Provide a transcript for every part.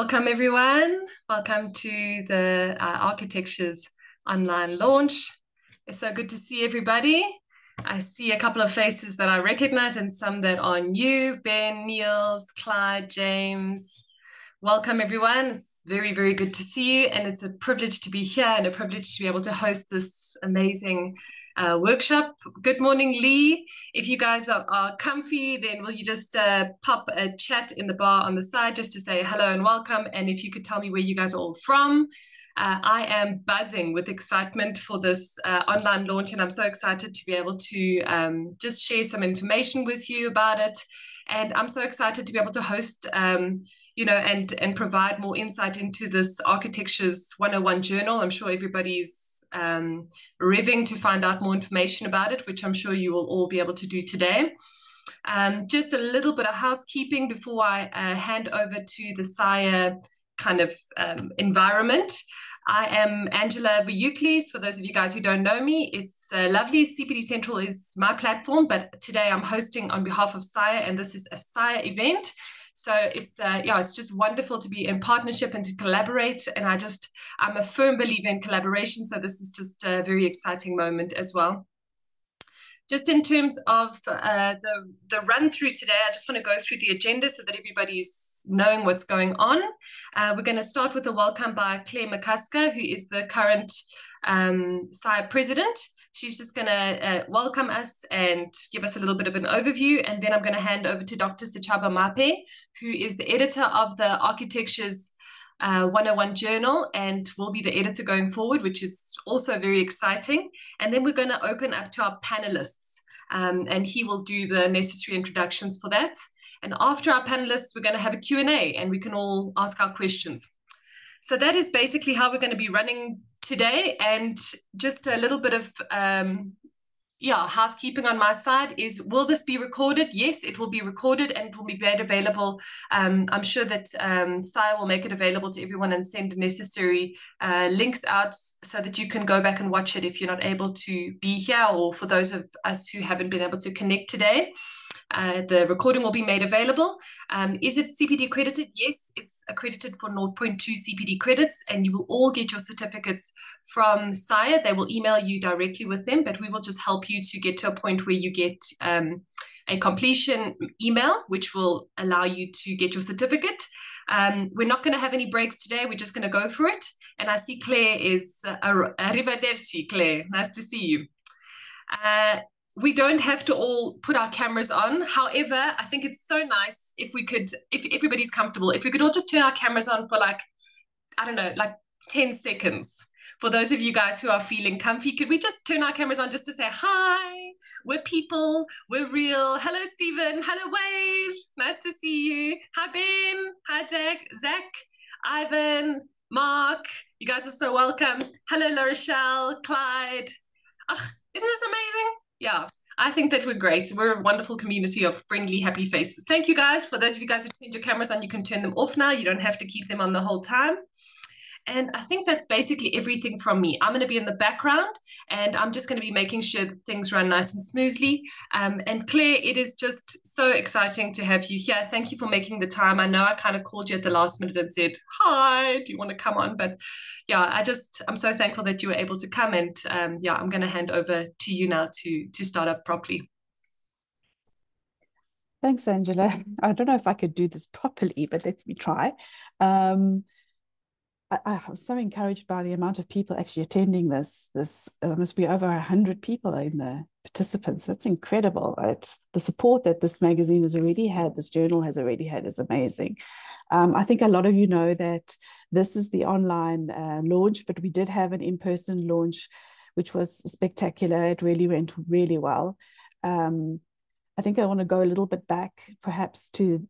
Welcome, everyone. Welcome to the Architectures online launch. It's so good to see everybody. I see a couple of faces that I recognize and some that are new. Ben, Niels, Clyde, James. Welcome, everyone. It's very, very good to see you. And it's a privilege to be here and a privilege to be able to host this amazing workshop. Good morning, Lee. If you guys are comfy, then will you just pop a chat in the bar on the side just to say hello and welcome. And if you could tell me where you guys are all from. I am buzzing with excitement for this online launch, and I'm so excited to be able to just share some information with you about it. And I'm so excited to be able to host, and provide more insight into this Architectures 101 journal. I'm sure everybody's revving to find out more information about it, which I'm sure you will all be able to do today. Just a little bit of housekeeping before I hand over to the SIRE kind of environment. I am Angela Vuyuklis. For those of you guys who don't know me, it's lovely. CPD Central is my platform, but today I'm hosting on behalf of SIRE, and this is a SIRE event. So it's just wonderful to be in partnership and to collaborate. And I'm a firm believer in collaboration. So this is just a very exciting moment as well. Just in terms of the run through today, I just want to go through the agenda so that everybody's knowing what's going on. We're going to start with a welcome by Claire McCusker, who is the current SIRE president. She's just going to welcome us and give us a little bit of an overview. And then I'm going to hand over to Dr. Sechaba Mape, who is the editor of the Architectures 101 journal and will be the editor going forward, which is also very exciting. And then we're going to open up to our panelists, and he will do the necessary introductions for that. And after our panelists, we're going to have a Q&A and we can all ask our questions. So that is basically how we're going to be running today. And just a little bit of housekeeping on my side is, will this be recorded? Yes, it will be recorded and it will be made available. I'm sure that SIRE will make it available to everyone and send necessary links out so that you can go back and watch it if you're not able to be here, or for those of us who haven't been able to connect today. The recording will be made available. Is it CPD accredited? Yes, it's accredited for 0.2 CPD credits, and you will all get your certificates from SIRE. They will email you directly with them, but we will just help you to get to a point where you get a completion email, which will allow you to get your certificate. We're not going to have any breaks today. We're just going to go for it. And I see Claire is arrivederci, Claire. Nice to see you. We don't have to all put our cameras on. However, I think it's so nice if everybody's comfortable, if we could all just turn our cameras on for like 10 seconds. For those of you guys who are feeling comfy, could we just turn our cameras on just to say, hi, we're people, we're real. Hello, Stephen. Hello, Wave. Nice to see you. Hi, Ben. Hi, Zach, Ivan, Mark. You guys are so welcome. Hello, La Rochelle, Clyde. Isn't this amazing? Yeah, I think that we're great. We're a wonderful community of friendly, happy faces. Thank you, guys. For those of you guys who turned your cameras on, you can turn them off now. You don't have to keep them on the whole time. And I think that's basically everything from me. I'm going to be in the background, and I'm just going to be making sure that things run nice and smoothly. And Claire, it is just so exciting to have you here. Thank you for making the time. I know I kind of called you at the last minute and said, hi, do you want to come on? But yeah, I'm so thankful that you were able to come. And I'm going to hand over to you now to start up properly. Thanks, Angela. I don't know if I could do this properly, but let me try. I'm so encouraged by the amount of people actually attending this. There must be over 100 people in the participants. That's incredible. The support that this magazine has already had, this journal has already had, is amazing. I think a lot of you know that this is the online launch, but we did have an in-person launch, which was spectacular. It really went really well. I think I want to go a little bit back, perhaps, to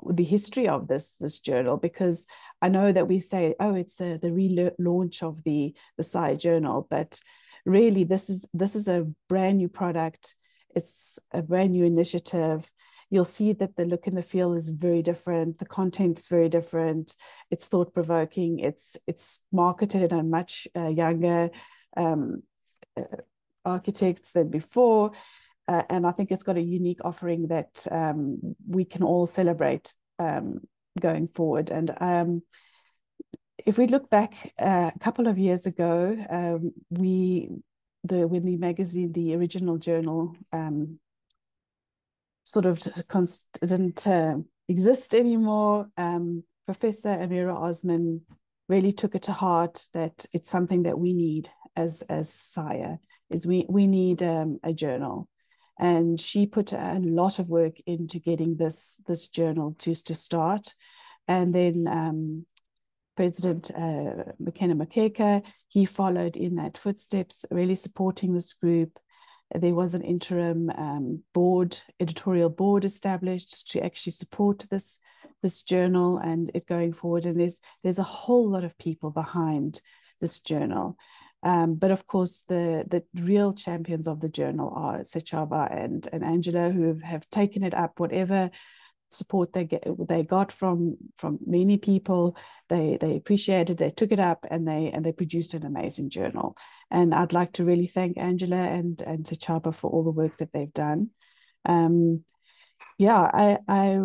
the history of this journal, because I know that we say, oh, it's the relaunch of the SIRE journal, but really this is a brand new product. It's a brand new initiative. You'll see that the look and the feel is very different. The content is very different. It's thought-provoking. It's marketed at a much younger architects than before. And I think it's got a unique offering that we can all celebrate going forward. And if we look back a couple of years ago, when the magazine, the original journal, sort of didn't exist anymore, Professor Amira Osman really took it to heart that it's something that we need as SIRE, is we need a journal. And she put a lot of work into getting this journal to start. And then President McKenna Makeka, he followed in that footsteps, really supporting this group. There was an interim editorial board established to actually support this journal and it going forward. And there's a whole lot of people behind this journal. But of course, the real champions of the journal are Sechaba and Angela, who have taken it up, whatever support they got from many people. They appreciated, they took it up, and they produced an amazing journal. And I'd like to really thank Angela and Sechaba for all the work that they've done. I'm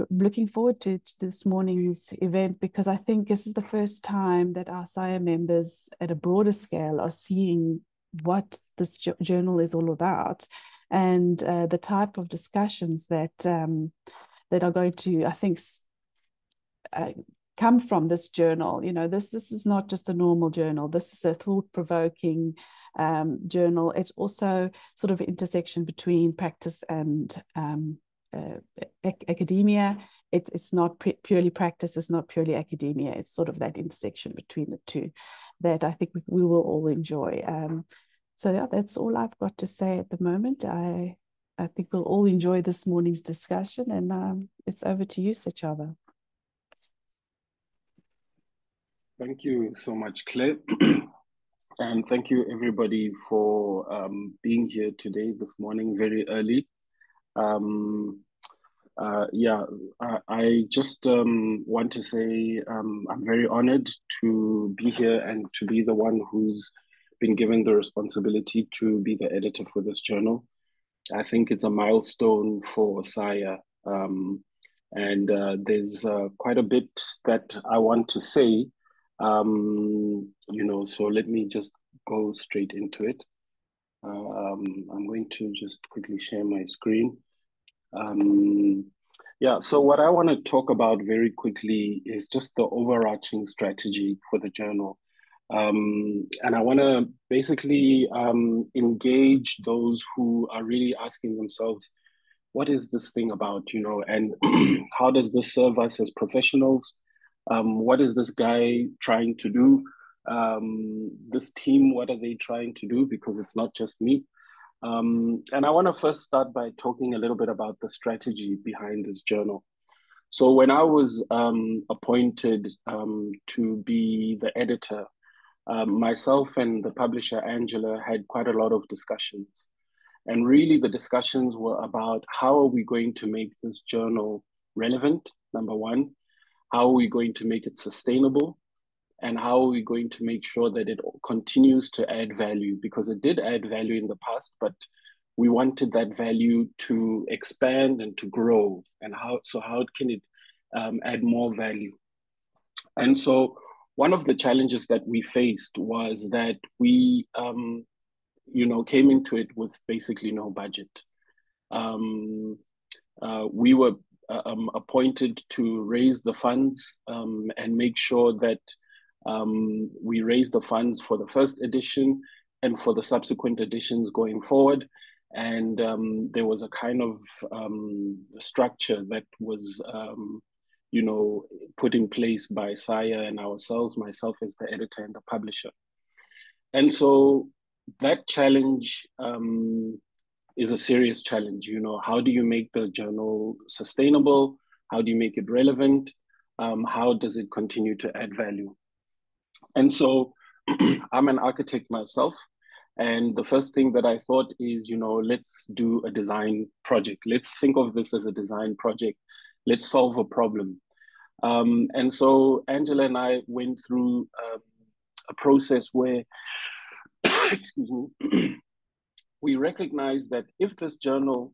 looking forward to this morning's event, because I think this is the first time that our SIRE members at a broader scale are seeing what this journal is all about, and the type of discussions that are going to, I think, come from this journal. You know, this is not just a normal journal. This is a thought-provoking journal. It's also sort of an intersection between practice and academia. It's not purely practice, it's not purely academia. It's sort of that intersection between the two that I think we will all enjoy. So yeah, that's all I've got to say at the moment. I think we'll all enjoy this morning's discussion, and it's over to you, Sechaba. Thank you so much, Claire. And thank you, everybody, for being here today, this morning, very early. I just want to say I'm very honored to be here and to be the one who's been given the responsibility to be the editor for this journal. I think it's a milestone for SIRE. And there's quite a bit that I want to say, so let me just go straight into it. I'm going to just quickly share my screen. So what I want to talk about very quickly is just the overarching strategy for the journal. And I want to basically engage those who are really asking themselves, what is this thing about, and how does this serve us as professionals? What is this guy trying to do? This team, what are they trying to do? Because it's not just me. And I want to first start by talking a little bit about the strategy behind this journal. So when I was appointed to be the editor, myself and the publisher, Angela, had quite a lot of discussions. And really the discussions were about how are we going to make this journal relevant, number one, how are we going to make it sustainable, and how are we going to make sure that it continues to add value, because it did add value in the past, but we wanted that value to expand and to grow. And how can it add more value? And so one of the challenges that we faced was that we, came into it with basically no budget. We were appointed to raise the funds and make sure that we raise the funds for the first edition and for the subsequent editions going forward. And there was a kind of structure that was, put in place by SIRE and ourselves, myself as the editor and the publisher. And so that challenge is a serious challenge. How do you make the journal sustainable? How do you make it relevant? How does it continue to add value? And so I'm an architect myself. And the first thing that I thought is, let's do a design project. Let's think of this as a design project. Let's solve a problem. And so Angela and I went through a process where, excuse me, we recognized that if this journal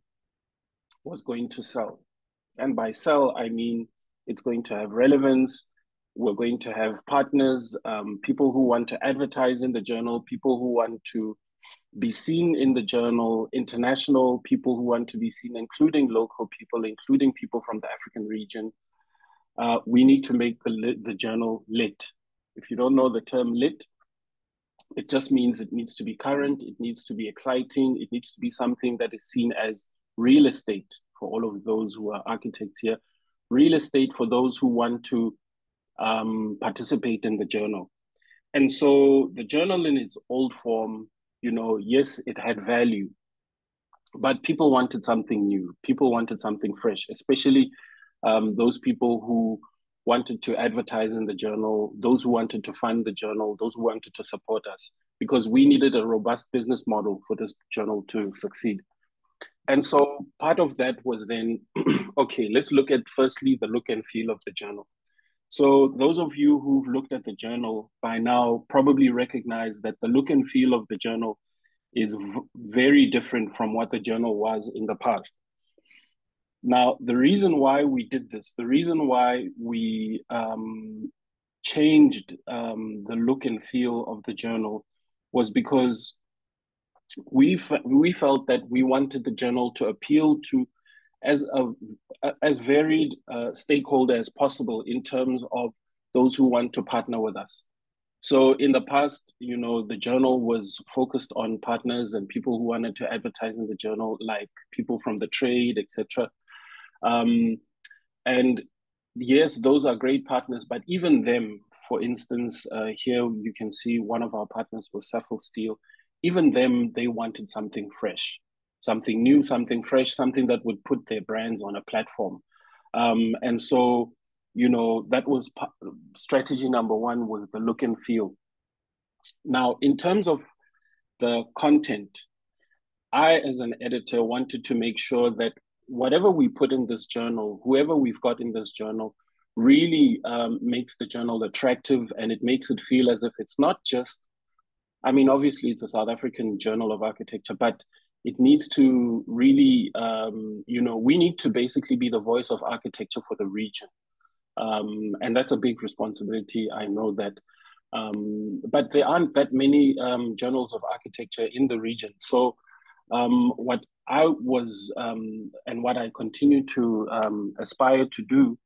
was going to sell, and by sell, I mean it's going to have relevance. We're going to have partners, people who want to advertise in the journal, people who want to be seen in the journal, international people who want to be seen, including local people, including people from the African region. We need to make the journal lit. If you don't know the term lit, it just means it needs to be current, it needs to be exciting, it needs to be something that is seen as real estate for all of those who are architects here, real estate for those who want to participate in the journal. And so the journal in its old form, yes, it had value, but people wanted something new. People wanted something fresh, especially those people who wanted to advertise in the journal, those who wanted to fund the journal, those who wanted to support us, because we needed a robust business model for this journal to succeed. And so part of that was then, okay, let's look at firstly the look and feel of the journal. So those of you who've looked at the journal by now probably recognize that the look and feel of the journal is very different from what the journal was in the past. Now, the reason why we did this, the reason why we changed the look and feel of the journal was because we felt that we wanted the journal to appeal to as varied stakeholder as possible in terms of those who want to partner with us. So in the past, the journal was focused on partners and people who wanted to advertise in the journal, like people from the trade, etc. And yes, those are great partners, but even them, for instance, here you can see one of our partners was Saffold Steel. Even them, they wanted something fresh, something new, something fresh, something that would put their brands on a platform. And so, that was strategy number one, was the look and feel. Now, in terms of the content, I, as an editor, wanted to make sure that whatever we put in this journal, whoever we've got in this journal, really makes the journal attractive, and it makes it feel as if it's not just, obviously it's a South African journal of architecture, but it needs to really, we need to basically be the voice of architecture for the region. And that's a big responsibility, I know that. But there aren't that many journals of architecture in the region. So what I was and what I continue to aspire to do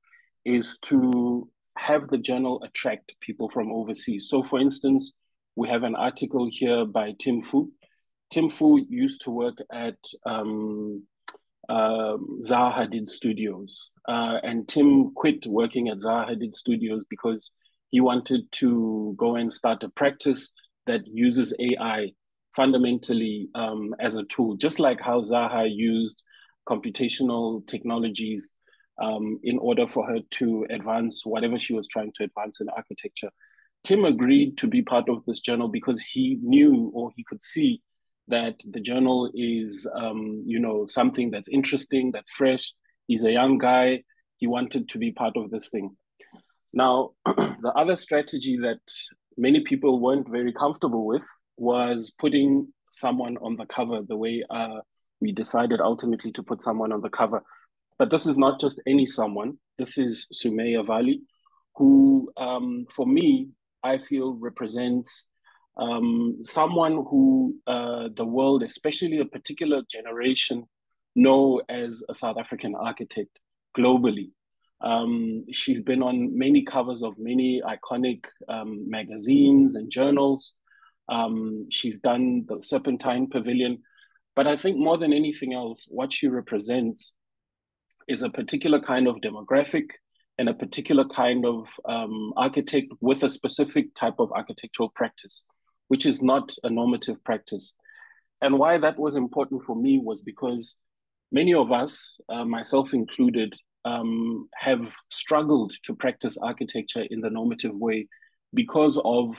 is to have the journal attract people from overseas. So for instance, we have an article here by Tim Fu. Tim Fu used to work at Zaha Hadid Studios. And Tim quit working at Zaha Hadid Studios because he wanted to go and start a practice that uses AI fundamentally as a tool, just like how Zaha used computational technologies in order for her to advance whatever she was trying to advance in architecture. Tim agreed to be part of this journal because he knew, or he could see, that the journal is, something that's interesting, that's fresh. He's a young guy. He wanted to be part of this thing. Now, the other strategy that many people weren't very comfortable with was putting someone on the cover, the way we decided ultimately to put someone on the cover. But this is not just any someone. This is Sumaya Vali, who, for me, I feel represents someone who the world, especially a particular generation, know as a South African architect globally. She's been on many covers of many iconic magazines and journals. She's done the Serpentine Pavilion. But I think more than anything else, what she represents is a particular kind of demographic and a particular kind of architect with a specific type of architectural practice, which is not a normative practice. And why that was important for me was because many of us, myself included, have struggled to practice architecture in the normative way because of,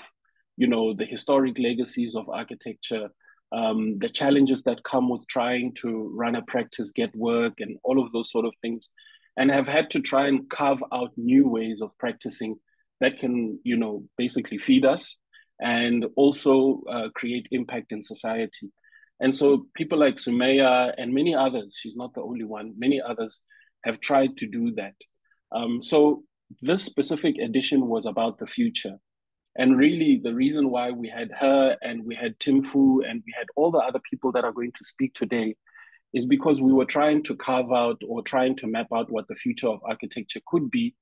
the historic legacies of architecture, the challenges that come with trying to run a practice, get work, and all of those sort of things, and have had to try and carve out new ways of practicing that can, basically feed us and also create impact in society. And so people like Sumaya and many others, she's not the only one, many others have tried to do that. So this specific edition was about the future. And really, the reason why we had her and we had Tim Fu and we had all the other people that are going to speak today is because we were trying to carve out or trying to map out what the future of architecture could be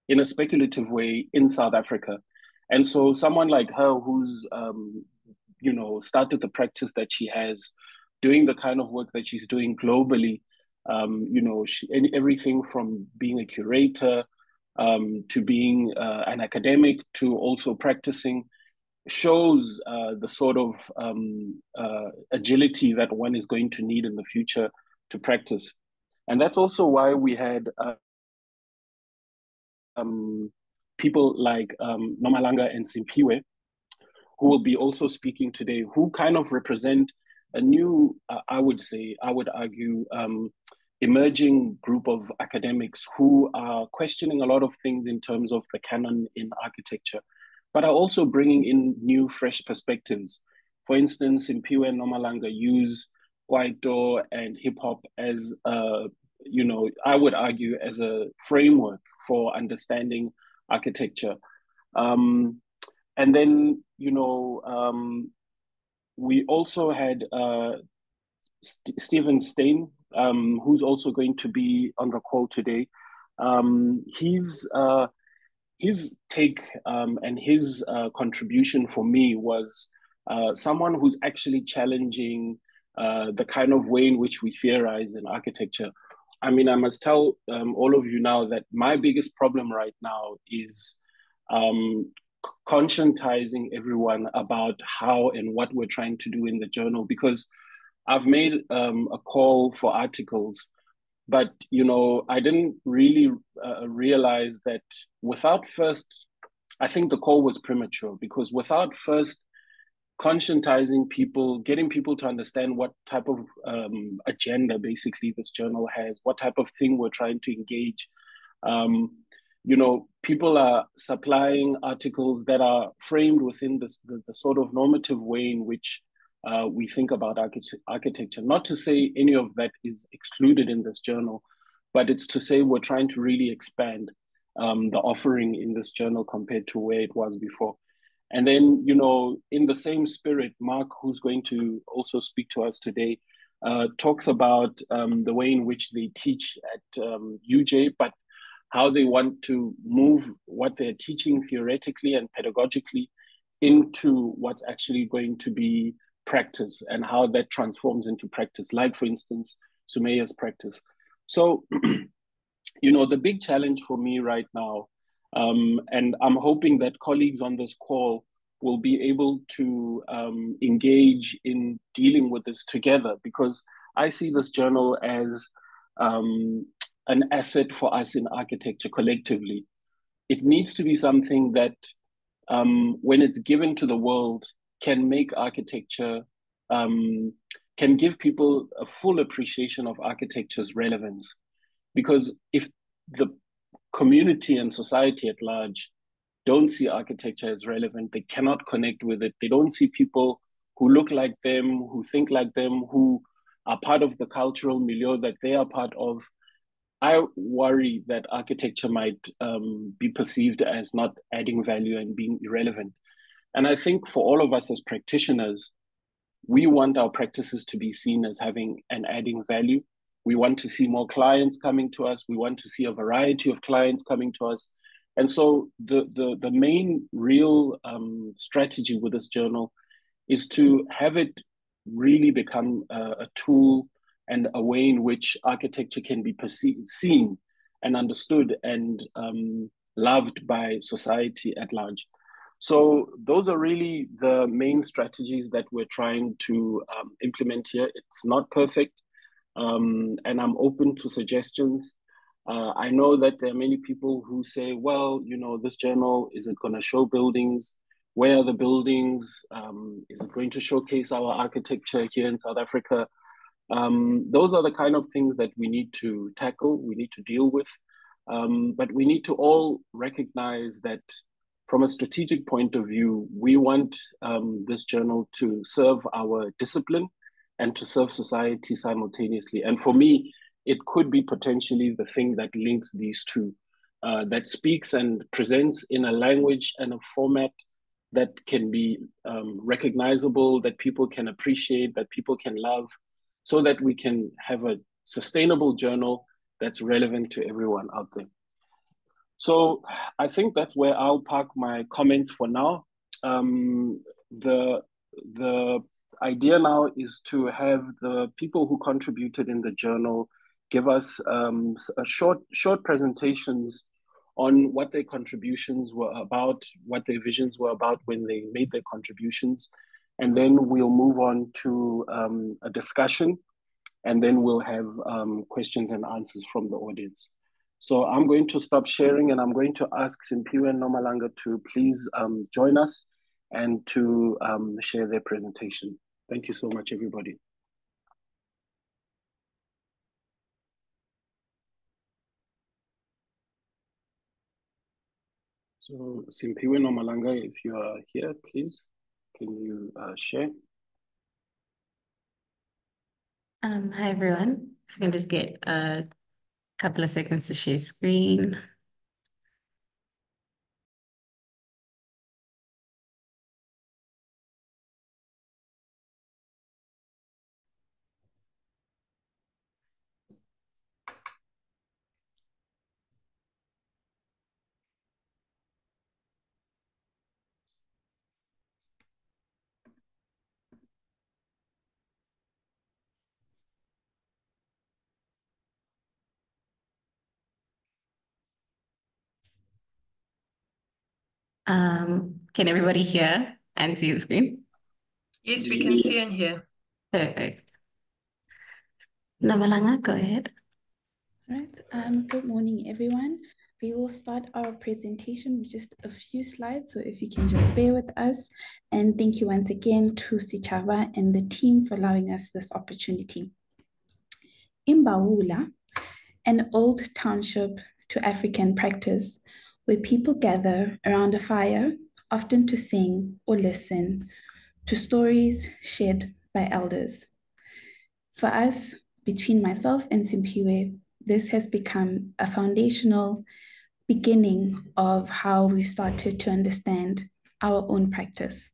in a speculative way in South Africa. And so someone like her who's, started the practice that she has, doing the kind of work that she's doing globally, everything from being a curator to being an academic to also practicing, shows the sort of agility that one is going to need in the future to practice. And that's also why we had people like Nomalanga and Simpiwe, who will be also speaking today, who kind of represent a new, I would argue, emerging group of academics who are questioning a lot of things in terms of the canon in architecture, but are also bringing in new, fresh perspectives. For instance, Simpiwe and Nomalanga use Kwaito and hip hop as, I would argue, as a framework for understanding architecture. And then, we also had Stephen Stein, who's also going to be on the call today. His take and his contribution for me was someone who's actually challenging the kind of way in which we theorize in architecture. I mean, I must tell all of you now that my biggest problem right now is conscientizing everyone about how and what we're trying to do in the journal, because I've made a call for articles, but I didn't really realize that without first, I think the call was premature, because without first conscientizing people, getting people to understand what type of agenda basically this journal has, what type of thing we're trying to engage. People are supplying articles that are framed within the sort of normative way in which we think about architecture. Not to say any of that is excluded in this journal, but it's to say we're trying to really expand the offering in this journal compared to where it was before. And then, in the same spirit, Mark, who's going to also speak to us today, talks about the way in which they teach at UJ, but how they want to move what they're teaching theoretically and pedagogically into what's actually going to be practice and how that transforms into practice, like, for instance, Sumaya's practice. So, the big challenge for me right now, and I'm hoping that colleagues on this call will be able to engage in dealing with this together, because I see this journal as an asset for us in architecture collectively. It needs to be something that, when it's given to the world, can make architecture, can give people a full appreciation of architecture's relevance. Because if the community and society at large don't see architecture as relevant, they cannot connect with it, they don't see people who look like them, who think like them, who are part of the cultural milieu that they are part of, I worry that architecture might be perceived as not adding value and being irrelevant. And I think for all of us as practitioners, we want our practices to be seen as having and adding value. We want to see more clients coming to us. We want to see a variety of clients coming to us. And so the main real strategy with this journal is to have it really become a tool and a way in which architecture can be seen and understood and loved by society at large. So those are really the main strategies that we're trying to implement here. It's not perfect, and I'm open to suggestions. I know that there are many people who say, well, this journal, is it going to show buildings? Where are the buildings? Is it going to showcase our architecture here in South Africa? Those are the kind of things that we need to tackle, we need to deal with. But we need to all recognize that from a strategic point of view, we want this journal to serve our discipline and to serve society simultaneously. And for me, it could be potentially the thing that links these two. that speaks and presents in a language and a format that can be recognizable, that people can appreciate, that people can love, so that we can have a sustainable journal that's relevant to everyone out there. So I think that's where I'll park my comments for now. The idea now is to have the people who contributed in the journal give us a short presentations on what their contributions were about, what their visions were about when they made their contributions. And then we'll move on to a discussion, and then we'll have questions and answers from the audience. So I'm going to stop sharing, and I'm going to ask Simpiwe and Nomalanga to please join us and to share their presentation. Thank you so much, everybody. So Simpiwe Nomalanga, if you are here, please, can you share? Hi, everyone. If we can just get a couple of seconds to share screen. Can everybody hear and see the screen? Yes, we can see and hear. Perfect. Nomalanga, go ahead. Right. Good morning, everyone. We will start our presentation with just a few slides, so if you can just bear with us. And thank you once again to Sichava and the team for allowing us this opportunity. Imbawula, an old township to African practice, where people gather around a fire, often to sing or listen to stories shared by elders. For us, between myself and Simpiwe, this has become a foundational beginning of how we started to understand our own practice.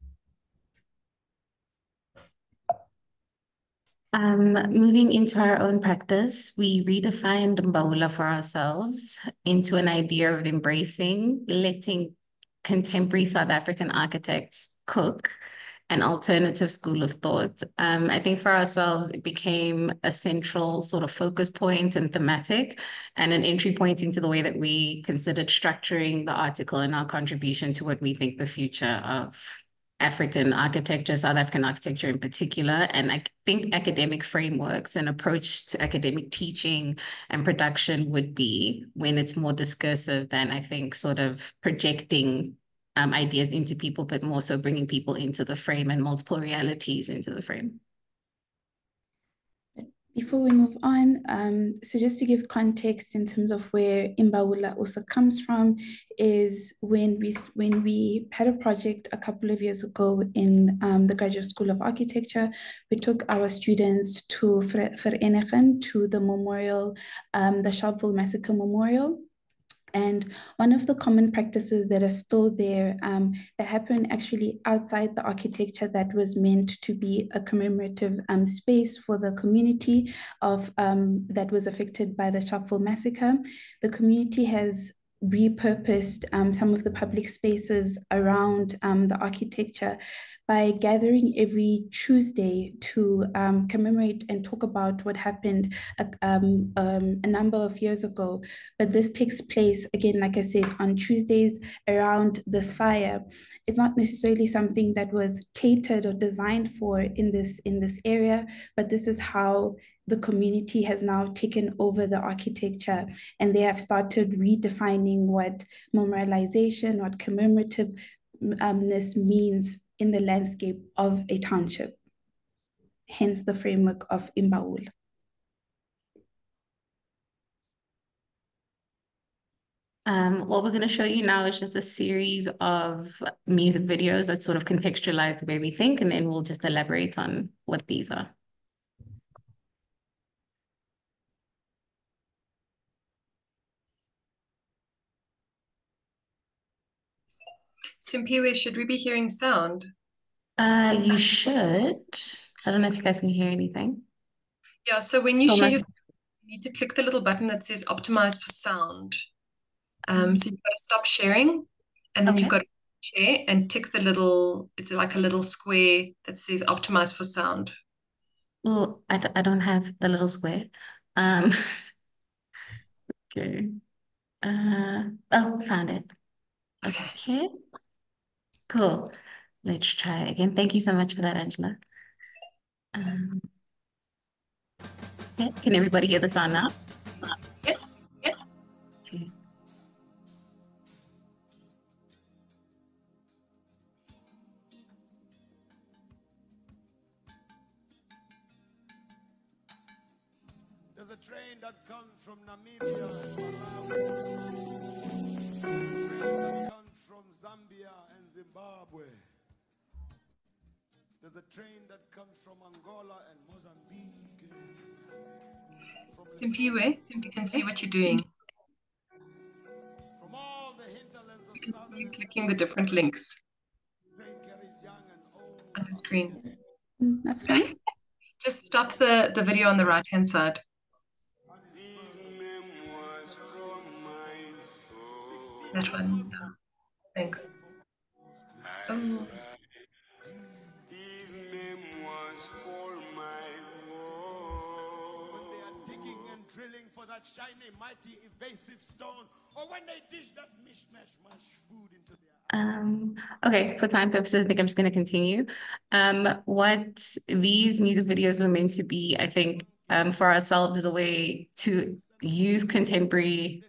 Moving into our own practice, we redefined Mbawula for ourselves into an idea of embracing, letting contemporary South African architects cook an alternative school of thought. I think for ourselves, it became a central sort of focus point and thematic, and an entry point into the way that we considered structuring the article and our contribution to what we think the future of African architecture, South African architecture in particular, and I think academic frameworks and approach to academic teaching and production would be when it's more discursive than I think sort of projecting ideas into people, but more so bringing people into the frame and multiple realities into the frame. Before we move on, so just to give context in terms of where Imbawula also comes from, is when we had a project a couple of years ago in the Graduate School of Architecture. We took our students to Vereniging, to the memorial, the Sharpeville Massacre Memorial. And one of the common practices that are still there that happen actually outside the architecture that was meant to be a commemorative space for the community of that was affected by the Sharpeville massacre. The community has repurposed some of the public spaces around the architecture by gathering every Tuesday to commemorate and talk about what happened a number of years ago. But this takes place, again, like I said, on Tuesdays around this fire. It's not necessarily something that was catered or designed for in this area, but this is how the community has now taken over the architecture, and they have started redefining what memorialization, what commemorativeness means in the landscape of a township, hence the framework of Imbawula. What we're going to show you now is just a series of music videos that sort of contextualize the way we think, and then we'll just elaborate on what these are. Simpiwe, should we be hearing sound? You should. I don't know if you guys can hear anything. Yeah, so when you Still share not. you need to click the little button that says optimize for sound. So you've got to stop sharing, and then you've Okay. got to share and tick the little, it's like a little square that says optimize for sound. Oh, I don't have the little square. Um, okay. Oh, found it. Okay. Cool. Let's try again. Thank you so much for that, Angela. Okay. Can everybody hear the sound now? Yeah, yeah. Okay. There's a train that comes from Namibia and Malawi. There's a train that comes from Zambia and Zimbabwe. There's a train that comes from Angola and Mozambique. Simpiwe, you can see what you're doing. From all the hinterlands of You can see southern you and clicking the different links train carries young and old. on the screen. That's fine. Just stop the video on the right-hand side. That one. Yeah. Thanks. Oh. These memoirs for my war. When they are digging and drilling for that shiny, mighty, evasive stone, or when they dish that mishmash mush food into their Okay, for time purposes, I think I'm just going to continue. What these music videos were meant to be, I think, for ourselves is a way to use contemporary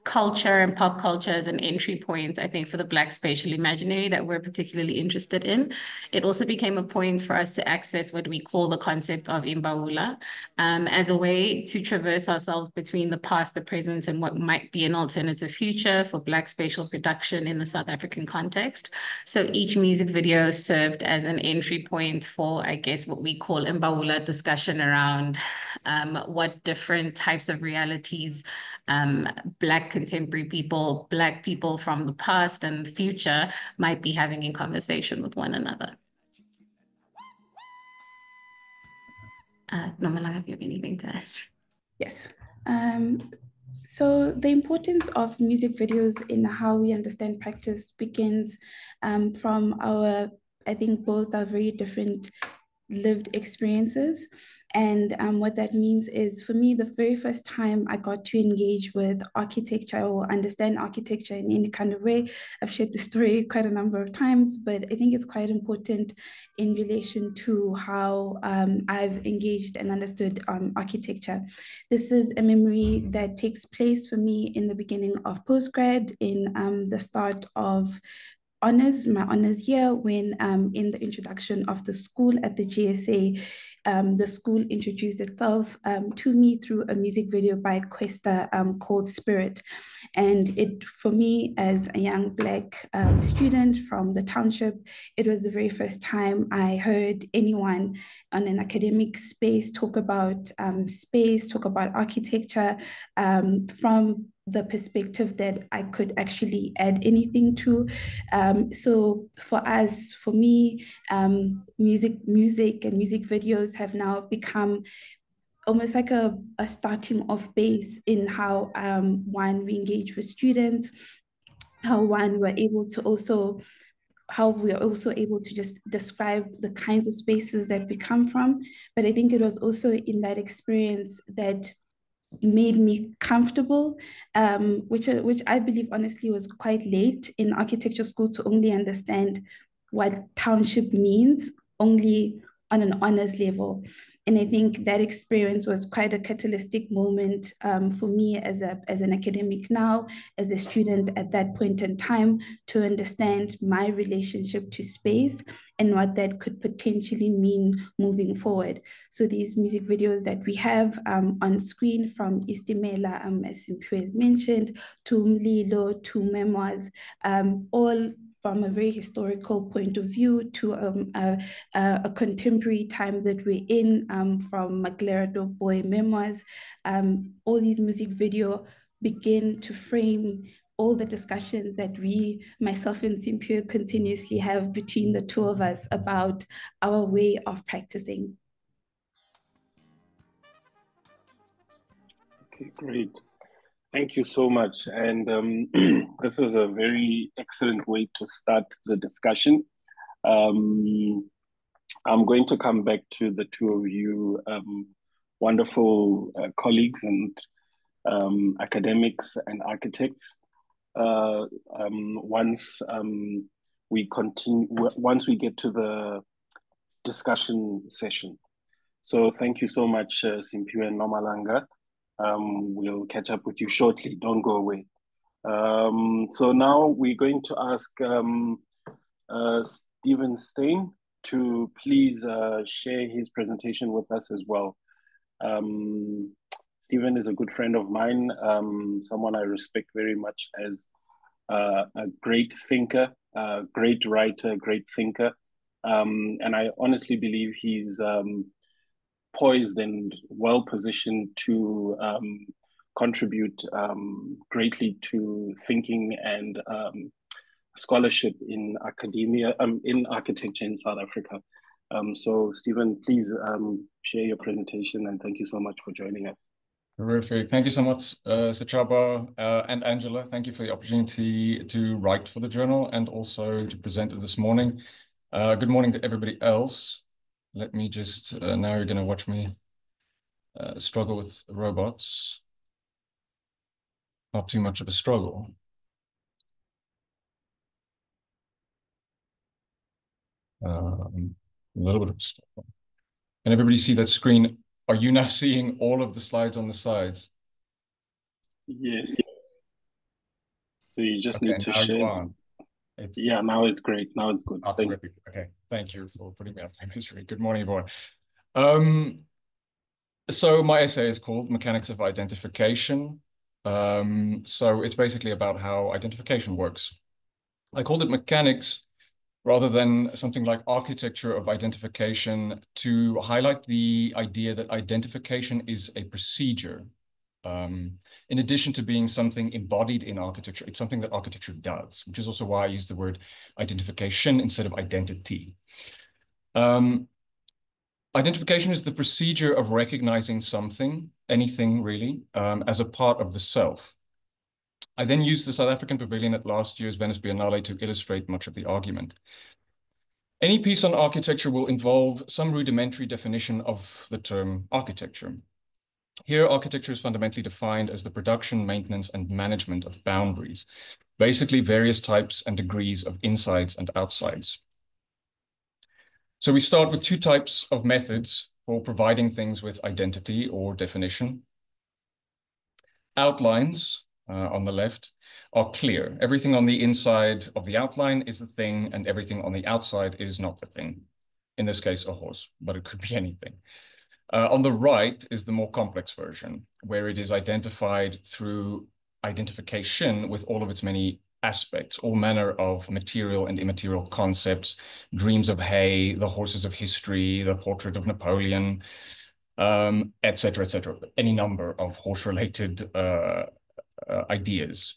culture and pop culture as an entry point, I think, for the Black spatial imaginary that we're particularly interested in. It also became a point for us to access what we call the concept of Imbaula as a way to traverse ourselves between the past, the present, and what might be an alternative future for Black spatial production in the South African context. So each music video served as an entry point for, I guess, what we call Imbaula discussion around what different types of realities Black contemporary people, Black people from the past and the future might be having in conversation with one another. Nomala, have you have anything to add? Yes. So the importance of music videos in how we understand practice begins from our, I think, both are very different lived experiences. And what that means is, for me, the very first time I got to engage with architecture or understand architecture in any kind of way, I've shared the story quite a number of times, but I think it's quite important in relation to how I've engaged and understood architecture. This is a memory that takes place for me in the beginning of postgrad, in the start of my honors year, when in the introduction of the school at the GSA, the school introduced itself to me through a music video by Questa called Spirit. And it, for me, as a young Black student from the township, it was the very first time I heard anyone on an academic space talk about architecture from the perspective that I could actually add anything to. So for us, for me, music and music videos have now become almost like a starting off base in how one, we engage with students, how one, how we are also able to just describe the kinds of spaces that we come from. But I think it was also in that experience that made me comfortable, which I believe honestly was quite late in architecture school to only understand what township means, only on an honors level. And I think that experience was quite a catalytic moment for me as an academic now, as a student at that point in time, to understand my relationship to space and what that could potentially mean moving forward. So these music videos that we have on screen, from Istimela, as Simpiwe has mentioned, to Mlilo, to Memoirs, all from a very historical point of view, to a contemporary time that we're in, from Maglera Boy Memoirs. All these music video begin to frame all the discussions that we, myself and Simpure, continuously have between the two of us about our way of practicing. Okay, great. Thank you so much. And this is a very excellent way to start the discussion. I'm going to come back to the two of you, wonderful colleagues and academics and architects. Once we get to the discussion session. So thank you so much, Simpiwe and Nomalanga. We'll catch up with you shortly. Don't go away. So now we're going to ask Stephen Stein to please share his presentation with us as well. Stephen is a good friend of mine, someone I respect very much as a great thinker, great writer, great thinker. And I honestly believe he's poised and well positioned to contribute greatly to thinking and scholarship in academia, in architecture in South Africa. So Stephen, please share your presentation, and thank you so much for joining us. Terrific. Thank you so much, Sachaba and Angela. Thank you for the opportunity to write for the journal and also to present it this morning. Good morning to everybody else. Let me just, now you're going to watch me struggle with robots. Not too much of a struggle. A little bit of a struggle. Can everybody see that screen? Are you now seeing all of the slides on the sides? Yes. So you just Okay, need to now share. you are. Yeah, now it's great. Now it's good. Thank you. Okay, thank you for putting me up my misery. Good morning, everyone. So my essay is called Mechanics of Identification. So it's basically about how identification works. I called it mechanics rather than something like architecture of identification to highlight the idea that identification is a procedure. In addition to being something embodied in architecture, it's something that architecture does, which is also why I use the word identification instead of identity. Identification is the procedure of recognizing something, anything really, as a part of the self. I then used the South African Pavilion at last year's Venice Biennale to illustrate much of the argument. Any piece on architecture will involve some rudimentary definition of the term architecture. Here, architecture is fundamentally defined as the production, maintenance, and management of boundaries, basically various types and degrees of insides and outsides. So we start with two types of methods for providing things with identity or definition. Outlines, on the left, are clear. Everything on the inside of the outline is the thing, and everything on the outside is not the thing. In this case, a horse, but it could be anything. On the right is the more complex version, where it is identified through identification with all of its many aspects, all manner of material and immaterial concepts, dreams of hay, the horses of history, the portrait of Napoleon, etc., etc. Any number of horse-related ideas.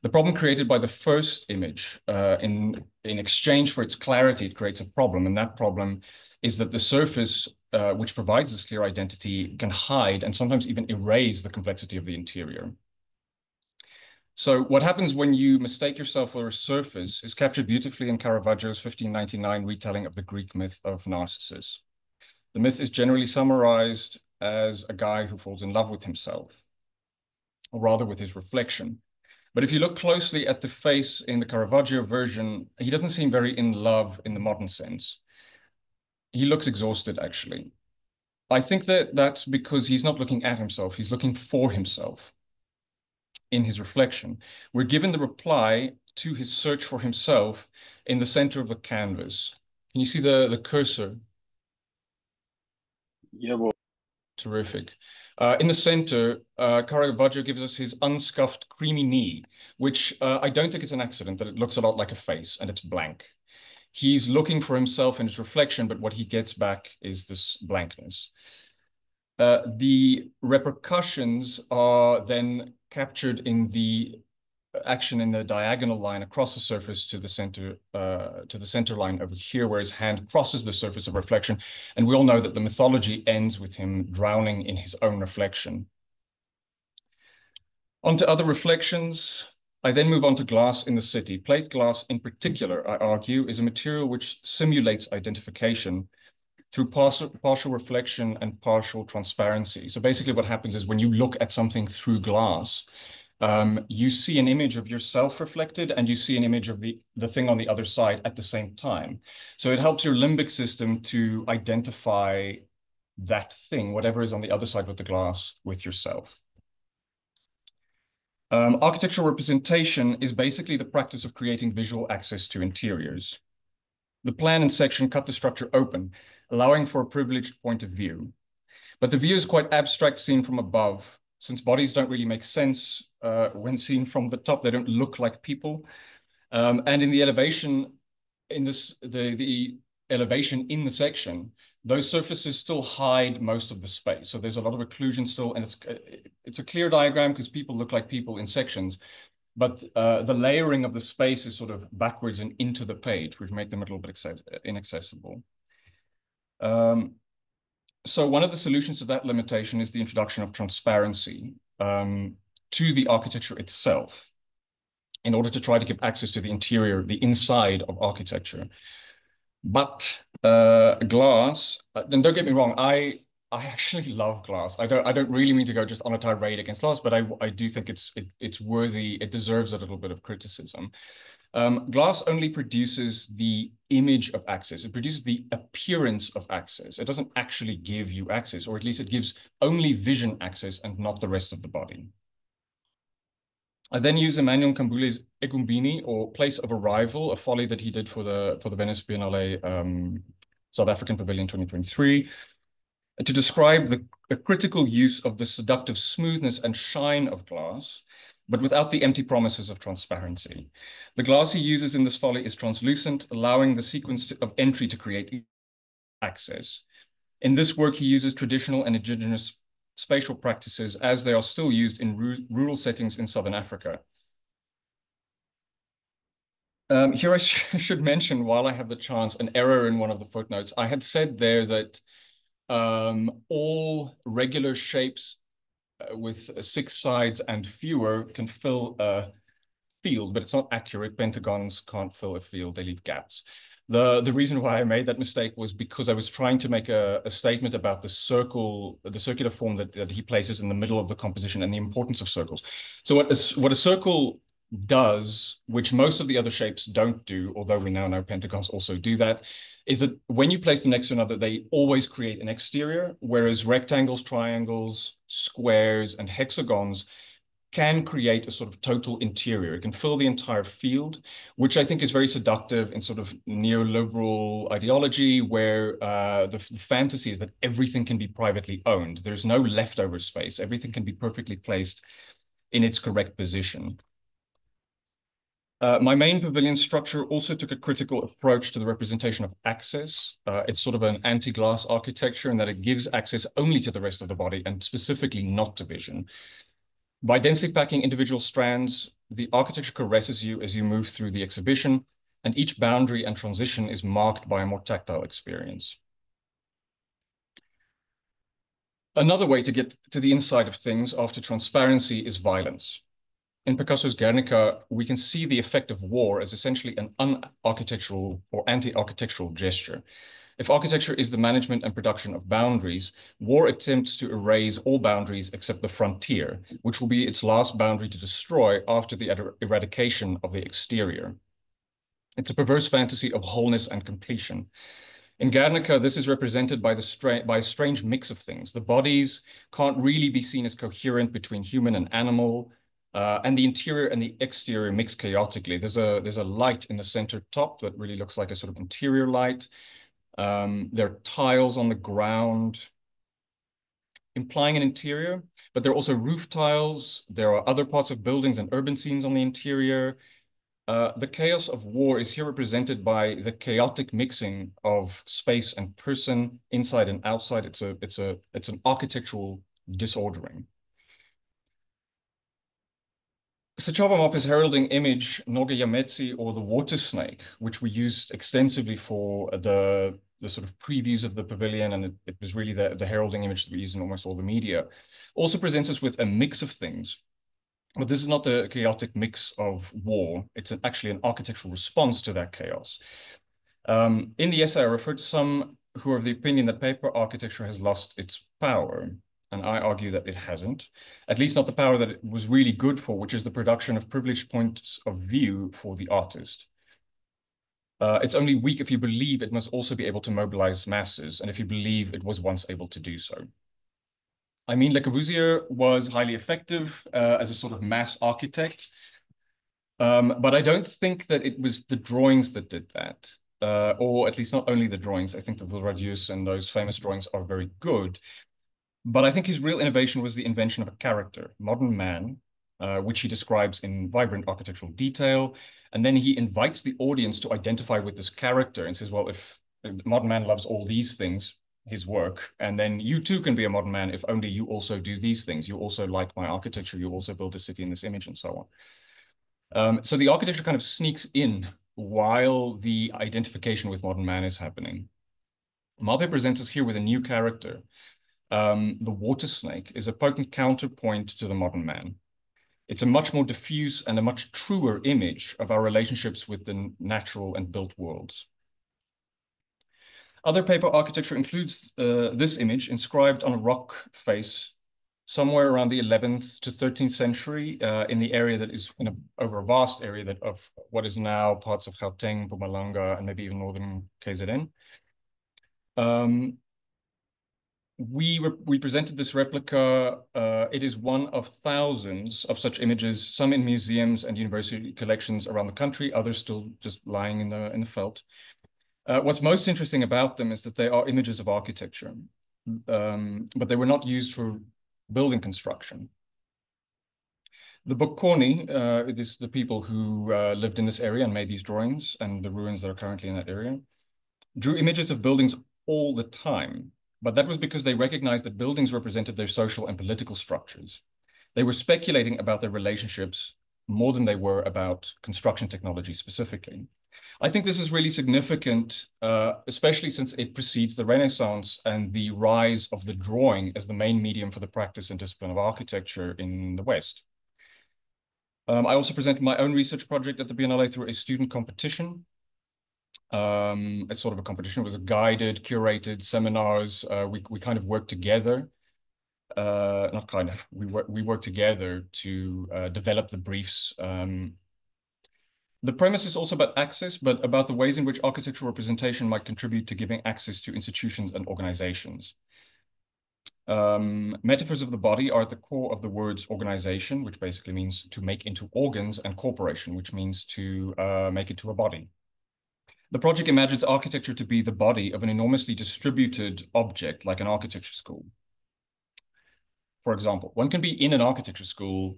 The problem created by the first image, in exchange for its clarity, it creates a problem, and that problem is that the surface which provides this clear identity can hide and sometimes even erase the complexity of the interior. So what happens when you mistake yourself for a surface is captured beautifully in Caravaggio's 1599 retelling of the Greek myth of Narcissus. The myth is generally summarized as a guy who falls in love with himself, or rather with his reflection. But if you look closely at the face in the Caravaggio version, he doesn't seem very in love in the modern sense. He looks exhausted, actually. I think that that's because he's not looking at himself, he's looking for himself in his reflection. We're given the reply to his search for himself in the center of the canvas. Can you see the cursor? Yeah, well. Terrific. In the center, Caravaggio gives us his unscuffed creamy knee, which I don't think is an accident, that it looks a lot like a face and it's blank. He's looking for himself in his reflection, but what he gets back is this blankness. The repercussions are then captured in the action in the diagonal line across the surface to the center line over here, where his hand crosses the surface of reflection. And we all know that the mythology ends with him drowning in his own reflection. On to other reflections. I then move on to glass in the city. Plate glass in particular, I argue, is a material which simulates identification through partial reflection and partial transparency. So basically what happens is when you look at something through glass, you see an image of yourself reflected and you see an image of the thing on the other side at the same time. So it helps your limbic system to identify that thing, whatever is on the other side with the glass, with yourself. Architectural representation is basically the practice of creating visual access to interiors. The plan and section cut the structure open, allowing for a privileged point of view. But the view is quite abstract seen from above, since bodies don't really make sense when seen from the top. They don't look like people. And in the elevation, the elevation in the section, those surfaces still hide most of the space. So there's a lot of occlusion still, and it's a clear diagram because people look like people in sections. But the layering of the space is sort of backwards and into the page, which make them a little bit inaccessible. So one of the solutions to that limitation is the introduction of transparency to the architecture itself in order to try to give access to the interior, the inside of architecture. But glass, and don't get me wrong, I actually love glass. I don't really mean to go just on a tirade against glass, but I do think it's worthy. It deserves a little bit of criticism. Glass only produces the image of access. It produces the appearance of access. It doesn't actually give you access, or at least it gives only vision access and not the rest of the body. I then use Emmanuel Kambule's Egumbini, or place of arrival, a folly that he did for the Venice Biennale South African Pavilion 2023, to describe the critical use of the seductive smoothness and shine of glass, but without the empty promises of transparency. The glass he uses in this folly is translucent, allowing the sequence of entry to create access. In this work, he uses traditional and indigenous spatial practices as they are still used in rural settings in Southern Africa. Here I should mention, while I have the chance, an error in one of the footnotes. I had said there that all regular shapes with 6 sides and fewer can fill a field, but it's not accurate. Pentagons can't fill a field, they leave gaps. The reason why I made that mistake was because I was trying to make a statement about the circular form that he places in the middle of the composition and the importance of circles. So what a circle does, which most of the other shapes don't do, although we now know pentagons also do that, is that when you place them next to another, they always create an exterior, whereas rectangles, triangles, squares, and hexagons can create a sort of total interior. It can fill the entire field, which I think is very seductive in sort of neoliberal ideology, where the fantasy is that everything can be privately owned. There's no leftover space. Everything can be perfectly placed in its correct position. My main pavilion structure also took a critical approach to the representation of access. It's sort of an anti-glass architecture in that it gives access only to the rest of the body and specifically not to vision. By densely packing individual strands, the architecture caresses you as you move through the exhibition, and each boundary and transition is marked by a more tactile experience. Another way to get to the inside of things after transparency is violence. In Picasso's Guernica, we can see the effect of war as essentially an un-architectural or anti-architectural gesture. If architecture is the management and production of boundaries, war attempts to erase all boundaries except the frontier, which will be its last boundary to destroy after the eradication of the exterior. It's a perverse fantasy of wholeness and completion. In Guernica, this is represented by a strange mix of things. The bodies can't really be seen as coherent between human and animal, and the interior and the exterior mix chaotically. There's a light in the center top that really looks like a sort of interior light. There are tiles on the ground implying an interior, but there are also roof tiles. There are other parts of buildings and urban scenes on the interior. The chaos of war is here represented by the chaotic mixing of space and person, inside and outside. It's an architectural disordering. Sechaba Mop is heralding image Noga Yametsi, or the water snake, which we used extensively for the sort of previews of the pavilion, and it was really the heralding image that we use in almost all the media. Also presents us with a mix of things. But this is not the chaotic mix of war. It's actually an architectural response to that chaos. In the essay, I refer to some who are of the opinion that paper architecture has lost its power. And I argue that it hasn't, at least not the power that it was really good for, which is the production of privileged points of view for the artist. It's only weak if you believe it must also be able to mobilize masses, and if you believe it was once able to do so. I mean, Le Corbusier was highly effective as a sort of mass architect, but I don't think that it was the drawings that did that, or at least not only the drawings. I think the Vilradius and those famous drawings are very good, but I think his real innovation was the invention of a character, modern man, which he describes in vibrant architectural detail. And then he invites the audience to identify with this character and says, well, if modern man loves all these things, his work, and then you too can be a modern man if only you also do these things. You also like my architecture, you also build a city in this image, and so on. So the architecture kind of sneaks in while the identification with modern man is happening. Mape presents us here with a new character. The water snake is a potent counterpoint to the modern man. It's a much more diffuse and a much truer image of our relationships with the natural and built worlds. Other paper architecture includes this image inscribed on a rock face somewhere around the 11th to 13th century in the area that is over a vast area of what is now parts of Gauteng, Mpumalanga, and maybe even northern KZN. We presented this replica. It is one of thousands of such images, some in museums and university collections around the country, others still just lying in the felt. What's most interesting about them is that they are images of architecture, but they were not used for building construction. The Bokoni, it is the people who lived in this area and made these drawings, and the ruins that are currently in that area, drew images of buildings all the time. But that was because they recognized that buildings represented their social and political structures. They were speculating about their relationships more than they were about construction technology specifically. I think this is really significant, especially since it precedes the Renaissance and the rise of the drawing as the main medium for the practice and discipline of architecture in the West. I also presented my own research project at the Biennale through a student competition. It's sort of a competition. It was a guided, curated seminars. We kind of worked together. Not kind of. We worked together to develop the briefs. The premise is also about access, but about the ways in which architectural representation might contribute to giving access to institutions and organizations. Metaphors of the body are at the core of the words organization, which basically means to make into organs, and corporation, which means to make it to a body. The project imagines architecture to be the body of an enormously distributed object, like an architecture school. For example, one can be in an architecture school,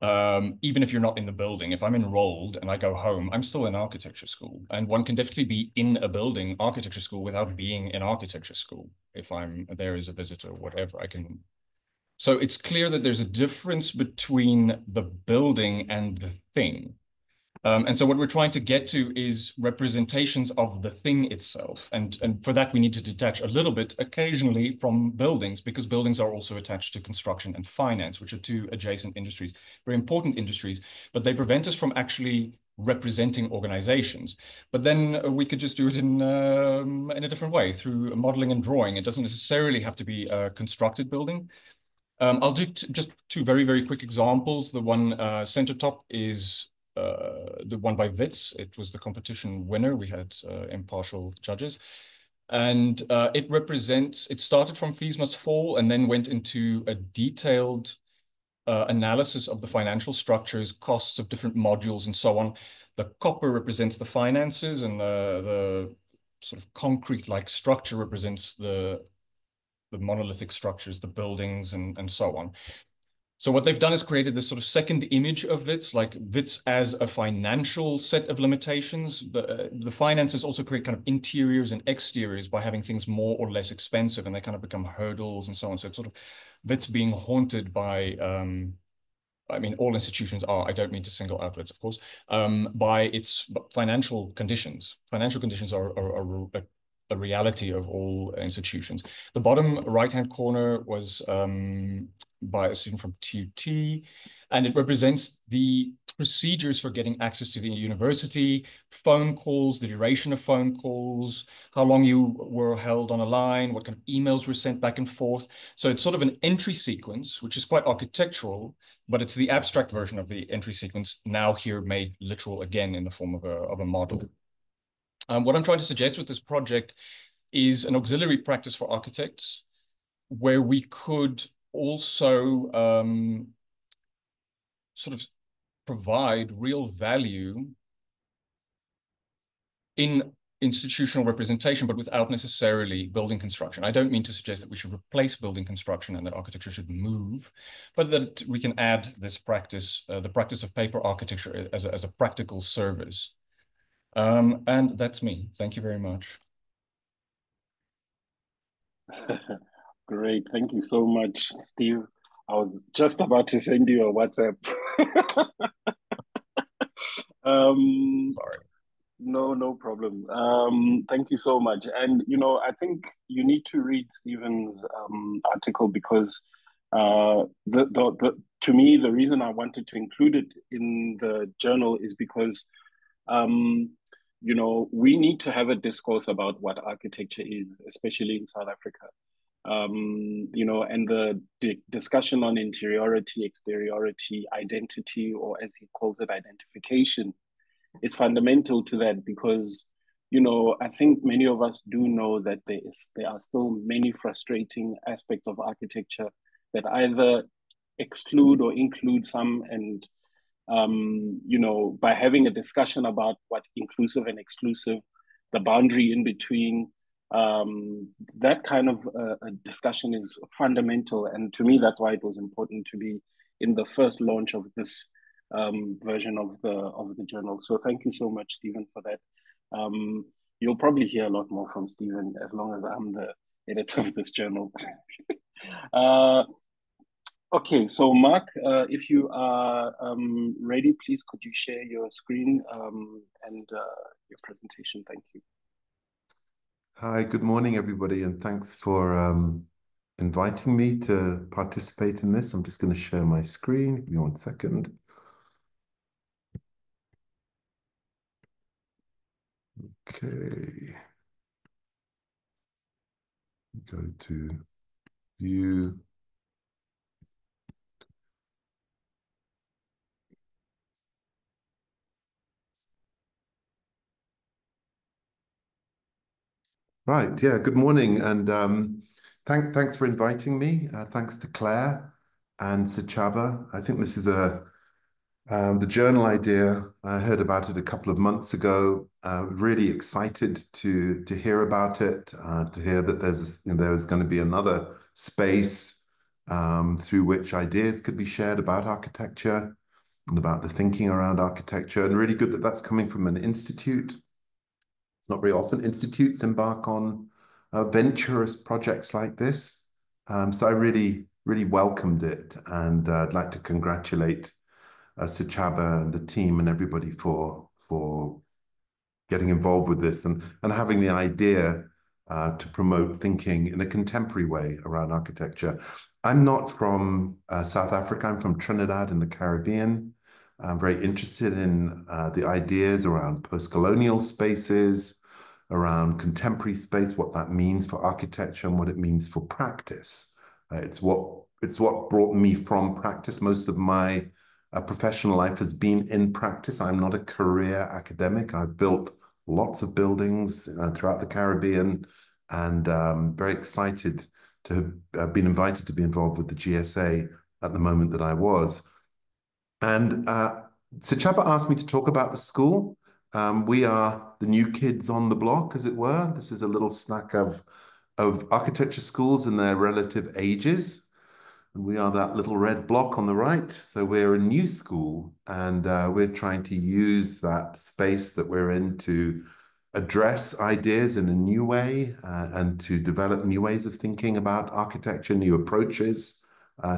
even if you're not in the building. If I'm enrolled and I go home, I'm still in architecture school. And one can definitely be in a building, architecture school, without being in architecture school. If I'm there as a visitor or whatever, I can. So it's clear that there's a difference between the building and the thing. And so what we're trying to get to is representations of the thing itself. And for that, we need to detach a little bit occasionally from buildings, because buildings are also attached to construction and finance, which are two adjacent industries, very important industries, but they prevent us from actually representing organizations. But then we could just do it in a different way, through modeling and drawing. It doesn't necessarily have to be a constructed building. I'll do just two very, very quick examples. The one center top is the one by Wits. It was the competition winner. We had impartial judges. And it started from Fees Must Fall and then went into a detailed analysis of the financial structures, costs of different modules, and so on. The copper represents the finances, and the sort of concrete-like structure represents the monolithic structures, the buildings, and so on. So what they've done is created this sort of second image of Wits, like Wits as a financial set of limitations. The finances also create kind of interiors and exteriors by having things more or less expensive, and they kind of become hurdles and so on. So it's sort of Wits being haunted by I mean, all institutions are, I don't mean to single outlets, of course, by its financial conditions. Financial conditions are a reality of all institutions. The bottom right-hand corner was by a student from TUT, and it represents the procedures for getting access to the university, phone calls, the duration of phone calls, how long you were held on a line, what kind of emails were sent back and forth. So it's sort of an entry sequence, which is quite architectural, but it's the abstract version of the entry sequence, now here made literal again in the form of a model. What I'm trying to suggest with this project is an auxiliary practice for architects, where we could also sort of provide real value in institutional representation, but without necessarily building construction. I don't mean to suggest that we should replace building construction and that architecture should move, but that we can add this practice, the practice of paper architecture as a practical service. And that's me. Thank you very much. Great. Thank you so much, Steve. I was just about to send you a WhatsApp. Sorry. No problem. Thank you so much. And, I think you need to read Stephen's article because to me, the reason I wanted to include it in the journal is because, we need to have a discourse about what architecture is, especially in South Africa. And the discussion on interiority, exteriority, identity, or as he calls it, identification, is fundamental to that because, I think many of us do know that there are still many frustrating aspects of architecture that either exclude or include some. And, by having a discussion about what inclusive and exclusive, the boundary in between, that kind of a discussion is fundamental. And to me, that's why it was important to be in the first launch of this version of the journal. So thank you so much, Stephen, for that. You'll probably hear a lot more from Stephen as long as I'm the editor of this journal. Okay, so Mark, if you are ready, please could you share your screen and your presentation? Thank you. Hi, good morning, everybody, and thanks for inviting me to participate in this. I'm just going to share my screen. Give me 1 second. Okay. Go to view. Right, yeah, good morning, and thanks for inviting me. Thanks to Claire and Sichaba. I think this is the journal idea. I heard about it a couple of months ago. Really excited to hear about it, to hear that there's going to be another space through which ideas could be shared about architecture and about the thinking around architecture, and really good that that's coming from an institute. It's not very often institutes embark on venturous projects like this. So I really welcomed it, and I'd like to congratulate Sichaba and the team and everybody for getting involved with this and having the idea to promote thinking in a contemporary way around architecture. I'm not from South Africa. I'm from Trinidad in the Caribbean. I'm very interested in the ideas around post-colonial spaces, around contemporary space, what that means for architecture and what it means for practice. It's what brought me from practice. Most of my professional life has been in practice. I'm not a career academic. I've built lots of buildings throughout the Caribbean, and very excited to have been invited to be involved with the GSA at the moment that I was. And Sichaba asked me to talk about the school. We are the new kids on the block, as it were. This is a little snack of architecture schools and their relative ages. And we are that little red block on the right. So we're a new school, and we're trying to use that space that we're in to address ideas in a new way and to develop new ways of thinking about architecture, new approaches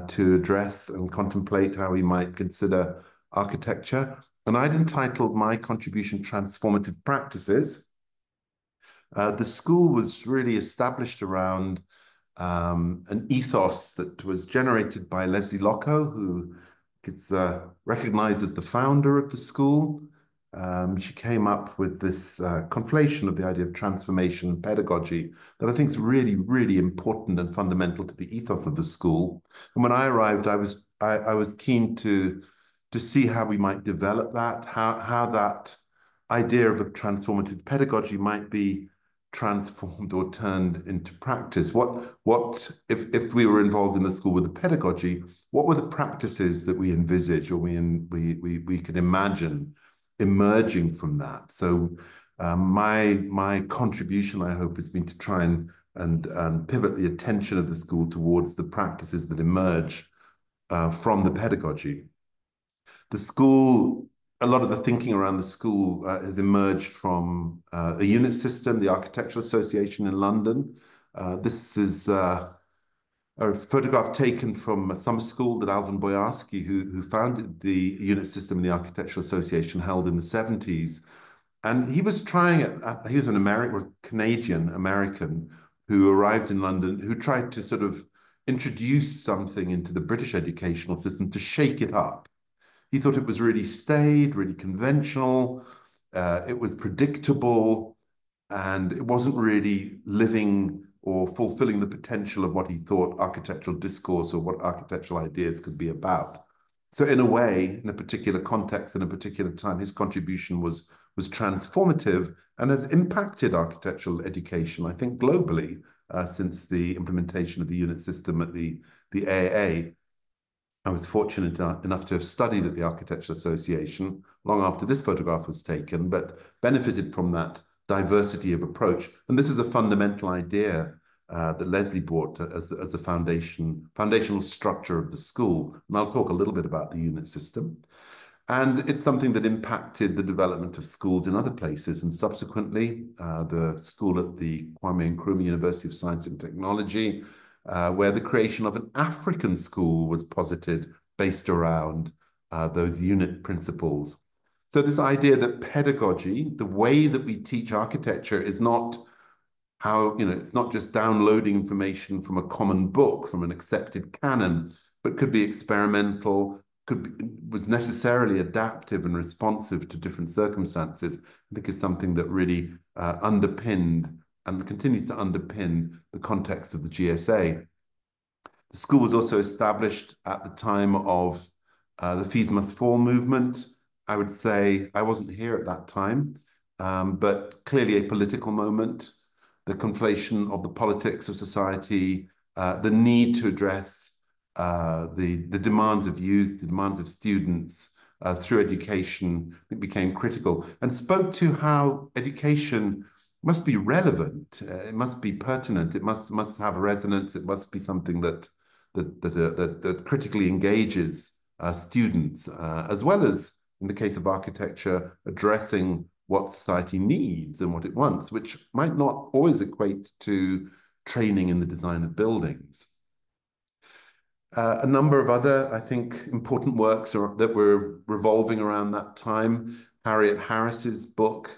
to address and contemplate how we might consider architecture. And I'd entitled my contribution Transformative Practices. The school was really established around an ethos that was generated by Leslie Locko, who is recognized as the founder of the school. She came up with this conflation of the idea of transformation and pedagogy that I think is really, really important and fundamental to the ethos of the school. And when I arrived, I was keen to see how we might develop that, how that idea of a transformative pedagogy might be transformed or turned into practice. What if we were involved in the school with the pedagogy, what were the practices that we envisage or we could imagine emerging from that? So my contribution, I hope, has been to try and pivot the attention of the school towards the practices that emerge from the pedagogy. The school, a lot of the thinking around the school has emerged from a unit system, the Architectural Association in London. This is a photograph taken from a summer school that Alvin Boyarsky, who founded the unit system in the Architectural Association, held in the 70s. And he was trying it, he was an Canadian American who arrived in London, who tried to sort of introduce something into the British educational system to shake it up. He thought it was really staid, really conventional, it was predictable, and it wasn't really living or fulfilling the potential of what he thought architectural discourse or what architectural ideas could be about. So in a way, in a particular context, in a particular time, his contribution was transformative and has impacted architectural education, I think, globally, since the implementation of the unit system at the AAA. I was fortunate enough to have studied at the Architectural Association long after this photograph was taken, but benefited from that diversity of approach. And this is a fundamental idea that Leslie brought as the foundational structure of the school. And I'll talk a little bit about the unit system. And it's something that impacted the development of schools in other places. And subsequently, the school at the Kwame Nkrumah University of Science and Technology, where the creation of an African school was posited based around those unit principles. So this idea that pedagogy, the way that we teach architecture, is not how, it's not just downloading information from a common book, from an accepted canon, but could be experimental, was necessarily adaptive and responsive to different circumstances, I think is something that really underpinned and continues to underpin the context of the GSA. The school was also established at the time of the Fees Must Fall movement. I would say I wasn't here at that time, but clearly a political moment, the conflation of the politics of society, the need to address the demands of youth, the demands of students through education, I think became critical, and spoke to how education must be relevant, it must be pertinent, it must have resonance, it must be something that critically engages students, as well as, in the case of architecture, addressing what society needs and what it wants, which might not always equate to training in the design of buildings. A number of other, I think, important works that were revolving around that time. Harriet Harris's book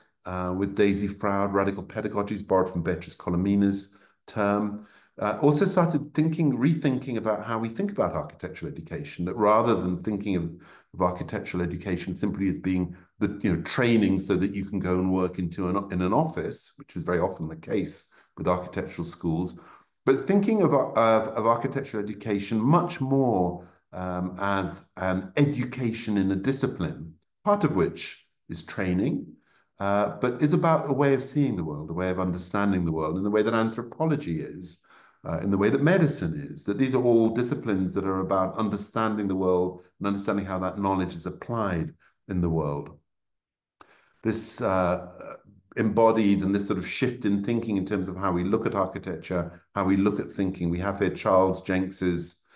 with Daisy Froud, Radical Pedagogies, borrowed from Beatrice Colomina's term, also started rethinking about how we think about architectural education, that rather than thinking of architectural education simply as being the training so that you can go and work in an office, which is very often the case with architectural schools, but thinking of architectural education much more as an education in a discipline, part of which is training, but is about a way of seeing the world, a way of understanding the world, in the way that anthropology is, in the way that medicine is, that these are all disciplines that are about understanding the world and understanding how that knowledge is applied in the world. This embodied and this sort of shift in thinking in terms of how we look at architecture, how we look at thinking. We have here Charles Jenks's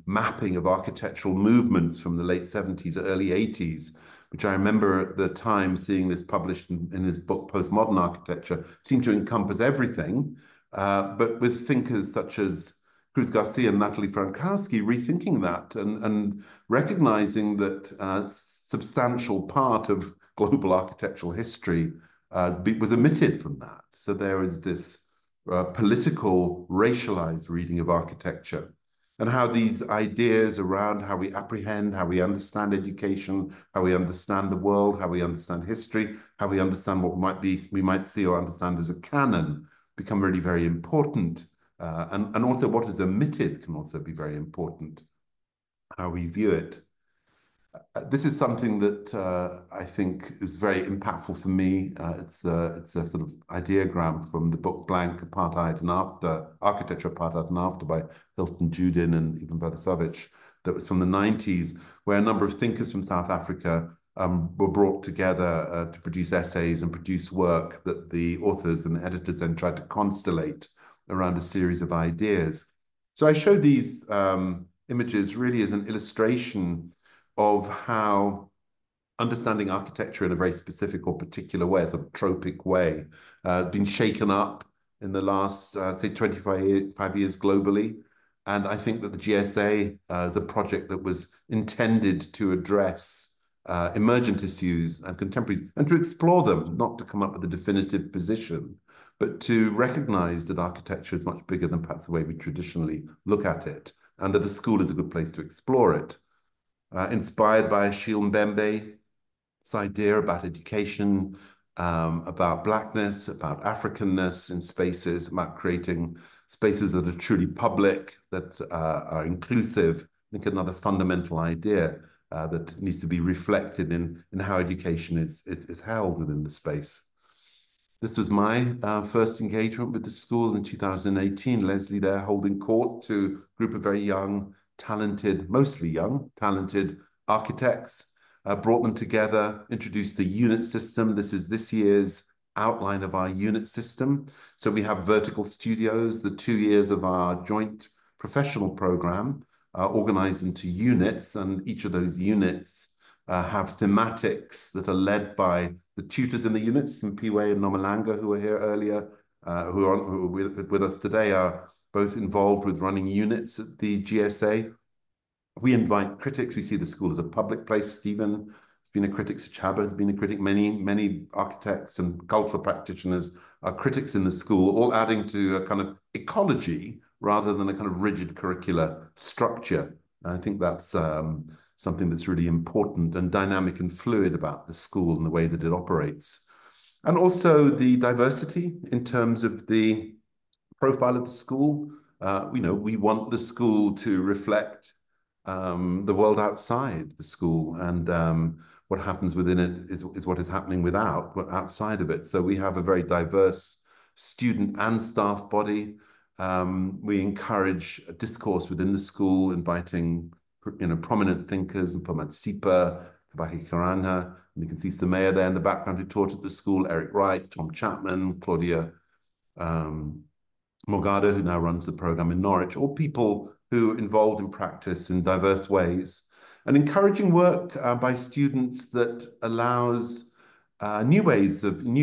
mapping of architectural movements from the late 70s, early 80s, which I remember at the time seeing this published in his book, Postmodern Architecture, seemed to encompass everything, but with thinkers such as Cruz Garcia and Natalie Frankowski rethinking that and recognizing that a substantial part of global architectural history was omitted from that. So there is this political, racialized reading of architecture, and how these ideas around how we apprehend, how we understand education, how we understand the world, how we understand history, how we understand what we might see or understand as a canon become really very important. And also what is omitted can also be very important, how we view it. This is something that I think is very impactful for me. It's a sort of ideogram from the book Blank, Apartheid and After, Architecture, Apartheid and After by Hilton Judin and Ivan Veličević, that was from the 90s, where a number of thinkers from South Africa were brought together to produce essays and produce work that the authors and editors then tried to constellate around a series of ideas. So I show these images really as an illustration of how understanding architecture in a very specific or particular way, a sort of tropic way, been shaken up in the last, say, 25 years globally. And I think that the GSA is a project that was intended to address emergent issues and contemporaries, and to explore them, not to come up with a definitive position, but to recognize that architecture is much bigger than perhaps the way we traditionally look at it, and that a school is a good place to explore it. Inspired by Achille Mbembe's idea about education, about Blackness, about Africanness in spaces, about creating spaces that are truly public, that are inclusive. I think another fundamental idea that needs to be reflected in how education is held within the space. This was my first engagement with the school in 2018. Leslie there holding court to a group of very young, talented, mostly young, talented architects, brought them together, introduced the unit system. This is this year's outline of our unit system. So we have vertical studios, the 2 years of our joint professional program, organized into units, and each of those units have thematics that are led by the tutors in the units, Mpiwe and Nomalanga, who were here earlier, who are with us today, are both involved with running units at the GSA. We invite critics. We see the school as a public place. Stephen has been a critic. Sachaba has been a critic. Many architects and cultural practitioners are critics in the school, all adding to a kind of ecology rather than a kind of rigid curricular structure. And I think that's something that's really important and dynamic and fluid about the school and the way that it operates. And also the diversity in terms of the profile of the school. We want the school to reflect the world outside the school, and what happens within it is what is happening outside of it. So we have a very diverse student and staff body. We encourage a discourse within the school, inviting prominent thinkers, and Mpoma Tsipa, Kabaki Karana, and you can see Samaya there in the background who taught at the school, Eric Wright, Tom Chapman, Claudia Morgado, who now runs the program in Norwich, all people who are involved in practice in diverse ways, and encouraging work by students that allows new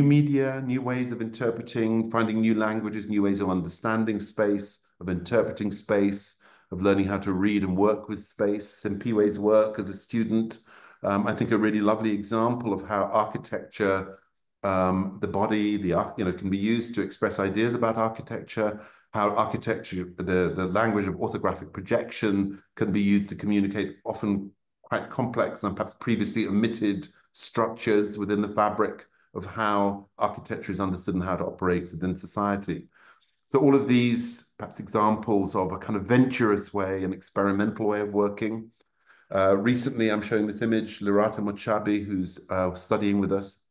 media, new ways of interpreting, finding new languages, new ways of understanding space, of interpreting space, of learning how to read and work with space. Mpiwe's work as a student, I think a really lovely example of how architecture, the body, can be used to express ideas about architecture, how architecture, the language of orthographic projection can be used to communicate often quite complex and perhaps previously omitted structures within the fabric of how architecture is understood and how it operates within society. So all of these perhaps examples of a kind of venturous way, an experimental way of working. Recently, I'm showing this image, Lirata Mochabi, who's studying with us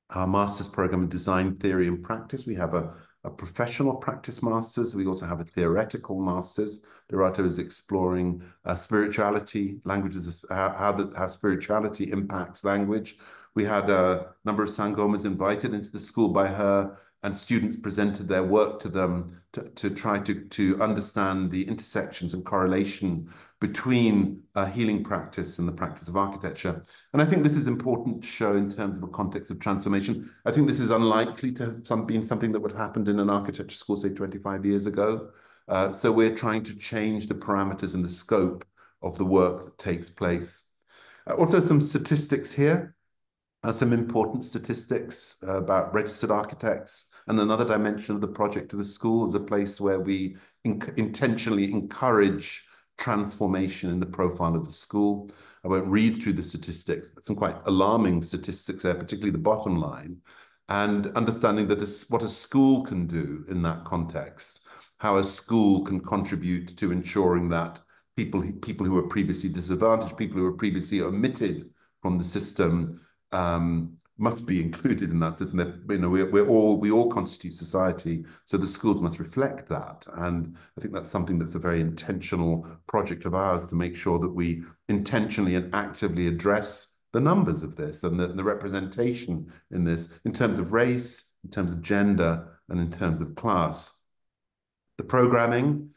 our master's program in design theory and practice. We have a professional practice master's. We also have a theoretical master's. Lirata is exploring spirituality, languages, how spirituality impacts language. We had a number of Sangomas invited into the school by her, and students presented their work to them to try to understand the intersections and correlation between healing practice and the practice of architecture. And I think this is important to show in terms of a context of transformation. I think this is unlikely to have been something that would have happened in an architecture school, say 25 years ago. So we're trying to change the parameters and the scope of the work that takes place. Also, some statistics here. Some important statistics about registered architects, and another dimension of the project of the school is a place where we intentionally encourage transformation in the profile of the school. I won't read through the statistics, but some quite alarming statistics there, particularly the bottom line, and understanding that what a school can do in that context, how a school can contribute to ensuring that people who were previously disadvantaged, people who were previously omitted from the system, must be included in that system. You know, we all constitute society, so the schools must reflect that. And I think that's something that's a very intentional project of ours, to make sure that we intentionally and actively address the numbers of this and the representation in this, in terms of race, in terms of gender, and in terms of class. The programming,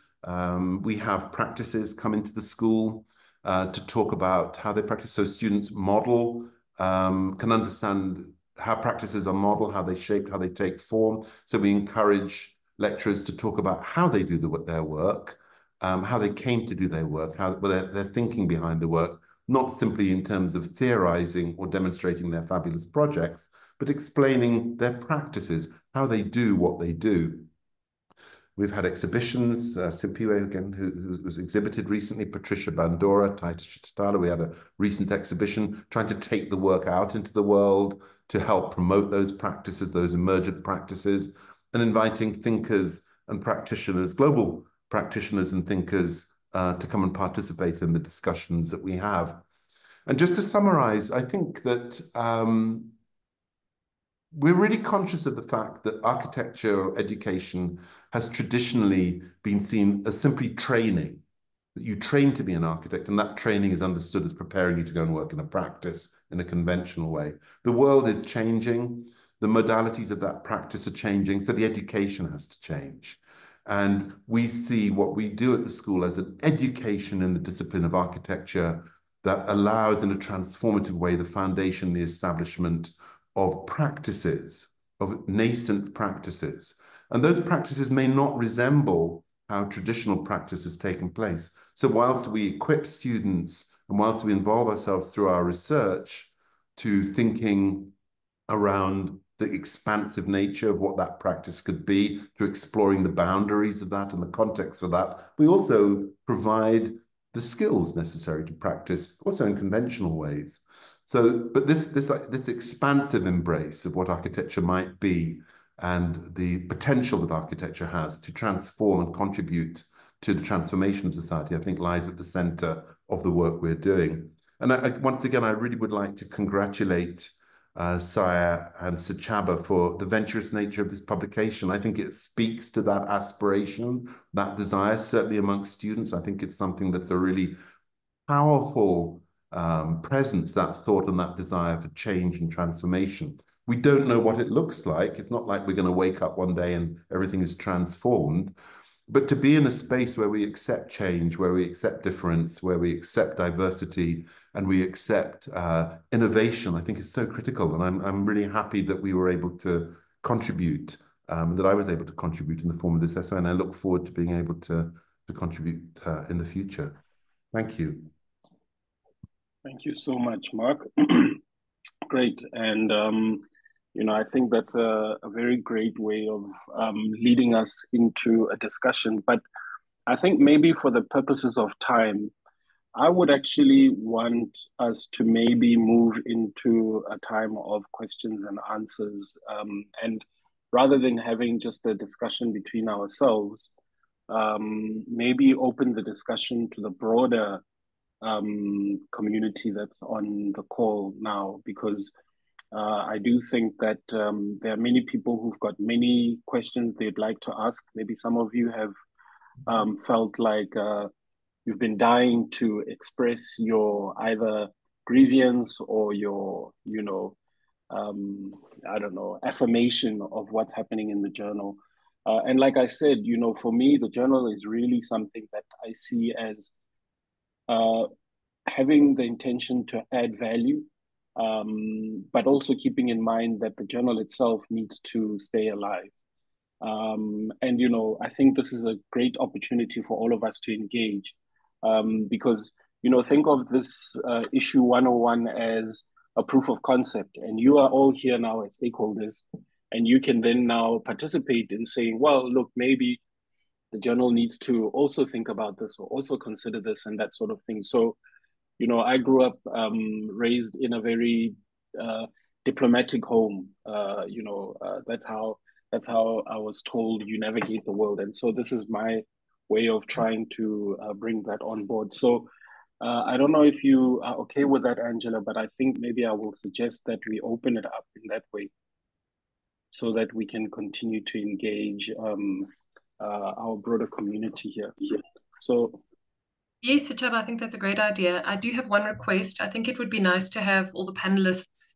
we have practices come into the school to talk about how they practice, so students model, can understand how practices are modeled, how they shape, how they take form. So we encourage lecturers to talk about how they do their work, how they came to do their work, their thinking behind the work, not simply in terms of theorizing or demonstrating their fabulous projects, but explaining their practices, how they do what they do. We've had exhibitions, Simpiwe again, who was exhibited recently, Patricia Bandora, Titus Chitala. We had a recent exhibition trying to take the work out into the world to help promote those practices, those emergent practices, and inviting thinkers and practitioners, global practitioners and thinkers, to come and participate in the discussions that we have. And just to summarize, I think that we're really conscious of the fact that architecture education has traditionally been seen as simply training, that you train to be an architect, and that training is understood as preparing you to go and work in a practice in a conventional way. The world is changing. The modalities of that practice are changing, so the education has to change. And we see what we do at the school as an education in the discipline of architecture that allows, in a transformative way, the foundation, the establishment of practices, of nascent practices. And those practices may not resemble how traditional practice has taken place. So whilst we equip students and whilst we involve ourselves through our research to thinking around the expansive nature of what that practice could be, to exploring the boundaries of that and the context for that, we also provide the skills necessary to practice, also in conventional ways. So, but this expansive embrace of what architecture might be and the potential that architecture has to transform and contribute to the transformation of society, I think lies at the center of the work we're doing. And once again, I really would like to congratulate Saya and Sachaba for the venturous nature of this publication. I think it speaks to that aspiration, that desire, certainly amongst students. I think it's something that's a really powerful presence, that thought and that desire for change and transformation. We don't know what it looks like. It's not like we're going to wake up one day and everything is transformed. But to be in a space where we accept change, where we accept difference, where we accept diversity, and we accept innovation, I think is so critical. And I'm really happy that we were able to contribute, that I was able to contribute in the form of this essay, and I look forward to being able to contribute in the future. Thank you. Thank you so much, Mark. Great. And, you know, I think that's a very great way of leading us into a discussion. But I think maybe for the purposes of time, I would actually want us to maybe move into a time of questions and answers. And rather than having just a discussion between ourselves, maybe open the discussion to the broader community that's on the call now, because I do think that there are many people who've got many questions they'd like to ask. Maybe some of you have felt like you've been dying to express your either grievance or your, you know, I don't know, affirmation of what's happening in the journal. And like I said, you know, for me, the journal is really something that I see as having the intention to add value, but also keeping in mind that the journal itself needs to stay alive. And, you know, I think this is a great opportunity for all of us to engage because, you know, think of this issue 101 as a proof of concept. And you are all here now as stakeholders. And you can then now participate in saying, well, look, maybe the journal needs to also think about this or also consider this and that sort of thing. So, you know, I grew up raised in a very diplomatic home. You know, that's how I was told you navigate the world, and so this is my way of trying to bring that on board. So I don't know if you are okay with that, Angela, but I think maybe I will suggest that we open it up in that way, so that we can continue to engage our broader community here. So. Yes, Chaba, I think that's a great idea. I do have one request. I think it would be nice to have all the panelists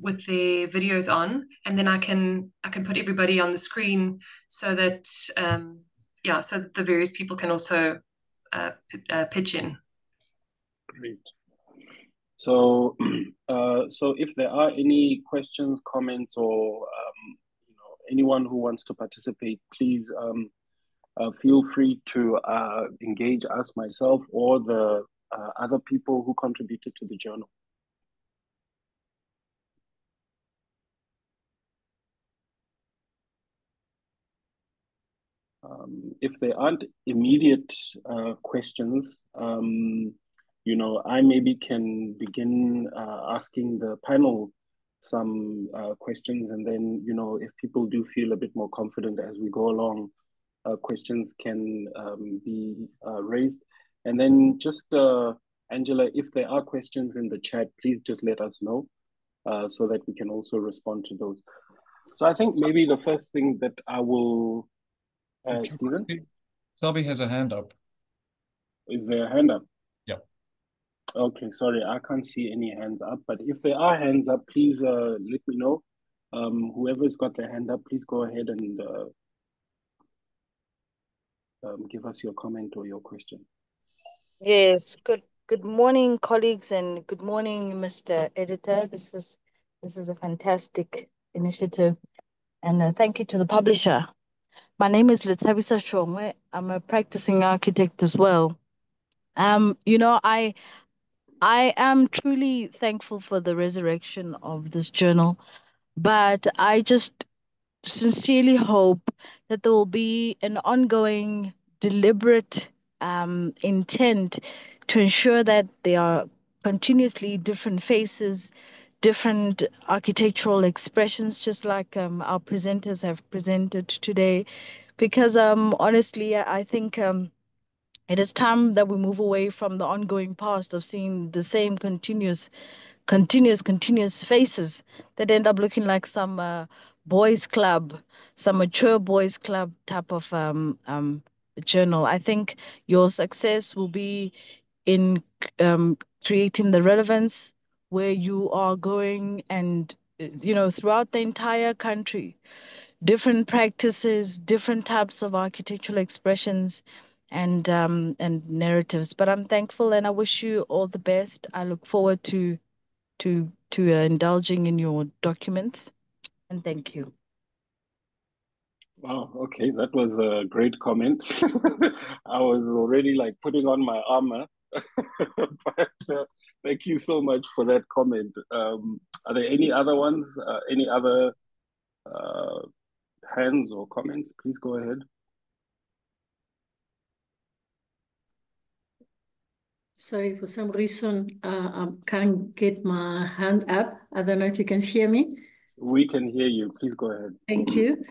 with their videos on, and then I can put everybody on the screen so that so that the various people can also pitch in. Great. So, so if there are any questions, comments, or you know, anyone who wants to participate, please feel free to engage us, myself, or the other people who contributed to the journal. If there aren't immediate questions, you know, I maybe can begin asking the panel some questions, and then, you know, if people do feel a bit more confident as we go along, questions can be raised. And then just, Angela, if there are questions in the chat, please just let us know so that we can also respond to those. So I think maybe the first thing that I will, Stephen? Selby has a hand up. Is there a hand up? Yeah. Okay, sorry, I can't see any hands up, but if there are hands up, please let me know. Whoever's got their hand up, please go ahead and give us your comment or your question. Yes, good morning, colleagues, and good morning, Mr. Editor. This is a fantastic initiative, and thank you to the publisher. My name is Lethabisa Shongwe. I'm a practicing architect as well. You know, I am truly thankful for the resurrection of this journal, but I just sincerely hope that there will be an ongoing, deliberate intent to ensure that there are continuously different faces, different architectural expressions, just like our presenters have presented today. Because honestly, I think it is time that we move away from the ongoing past of seeing the same continuous faces that end up looking like some boys club, some mature boys club type of journal. I think your success will be in creating the relevance where you are going, and you know, throughout the entire country, different practices, different types of architectural expressions and narratives. But I'm thankful and I wish you all the best. I look forward to indulging in your documents, and thank you. Wow, okay, that was a great comment. I was already like putting on my armor, but thank you so much for that comment. Are there any other ones? Any other hands or comments? Please go ahead. Sorry, for some reason, I can't get my hand up. I don't know if you can hear me. We can hear you. Please go ahead. Thank you.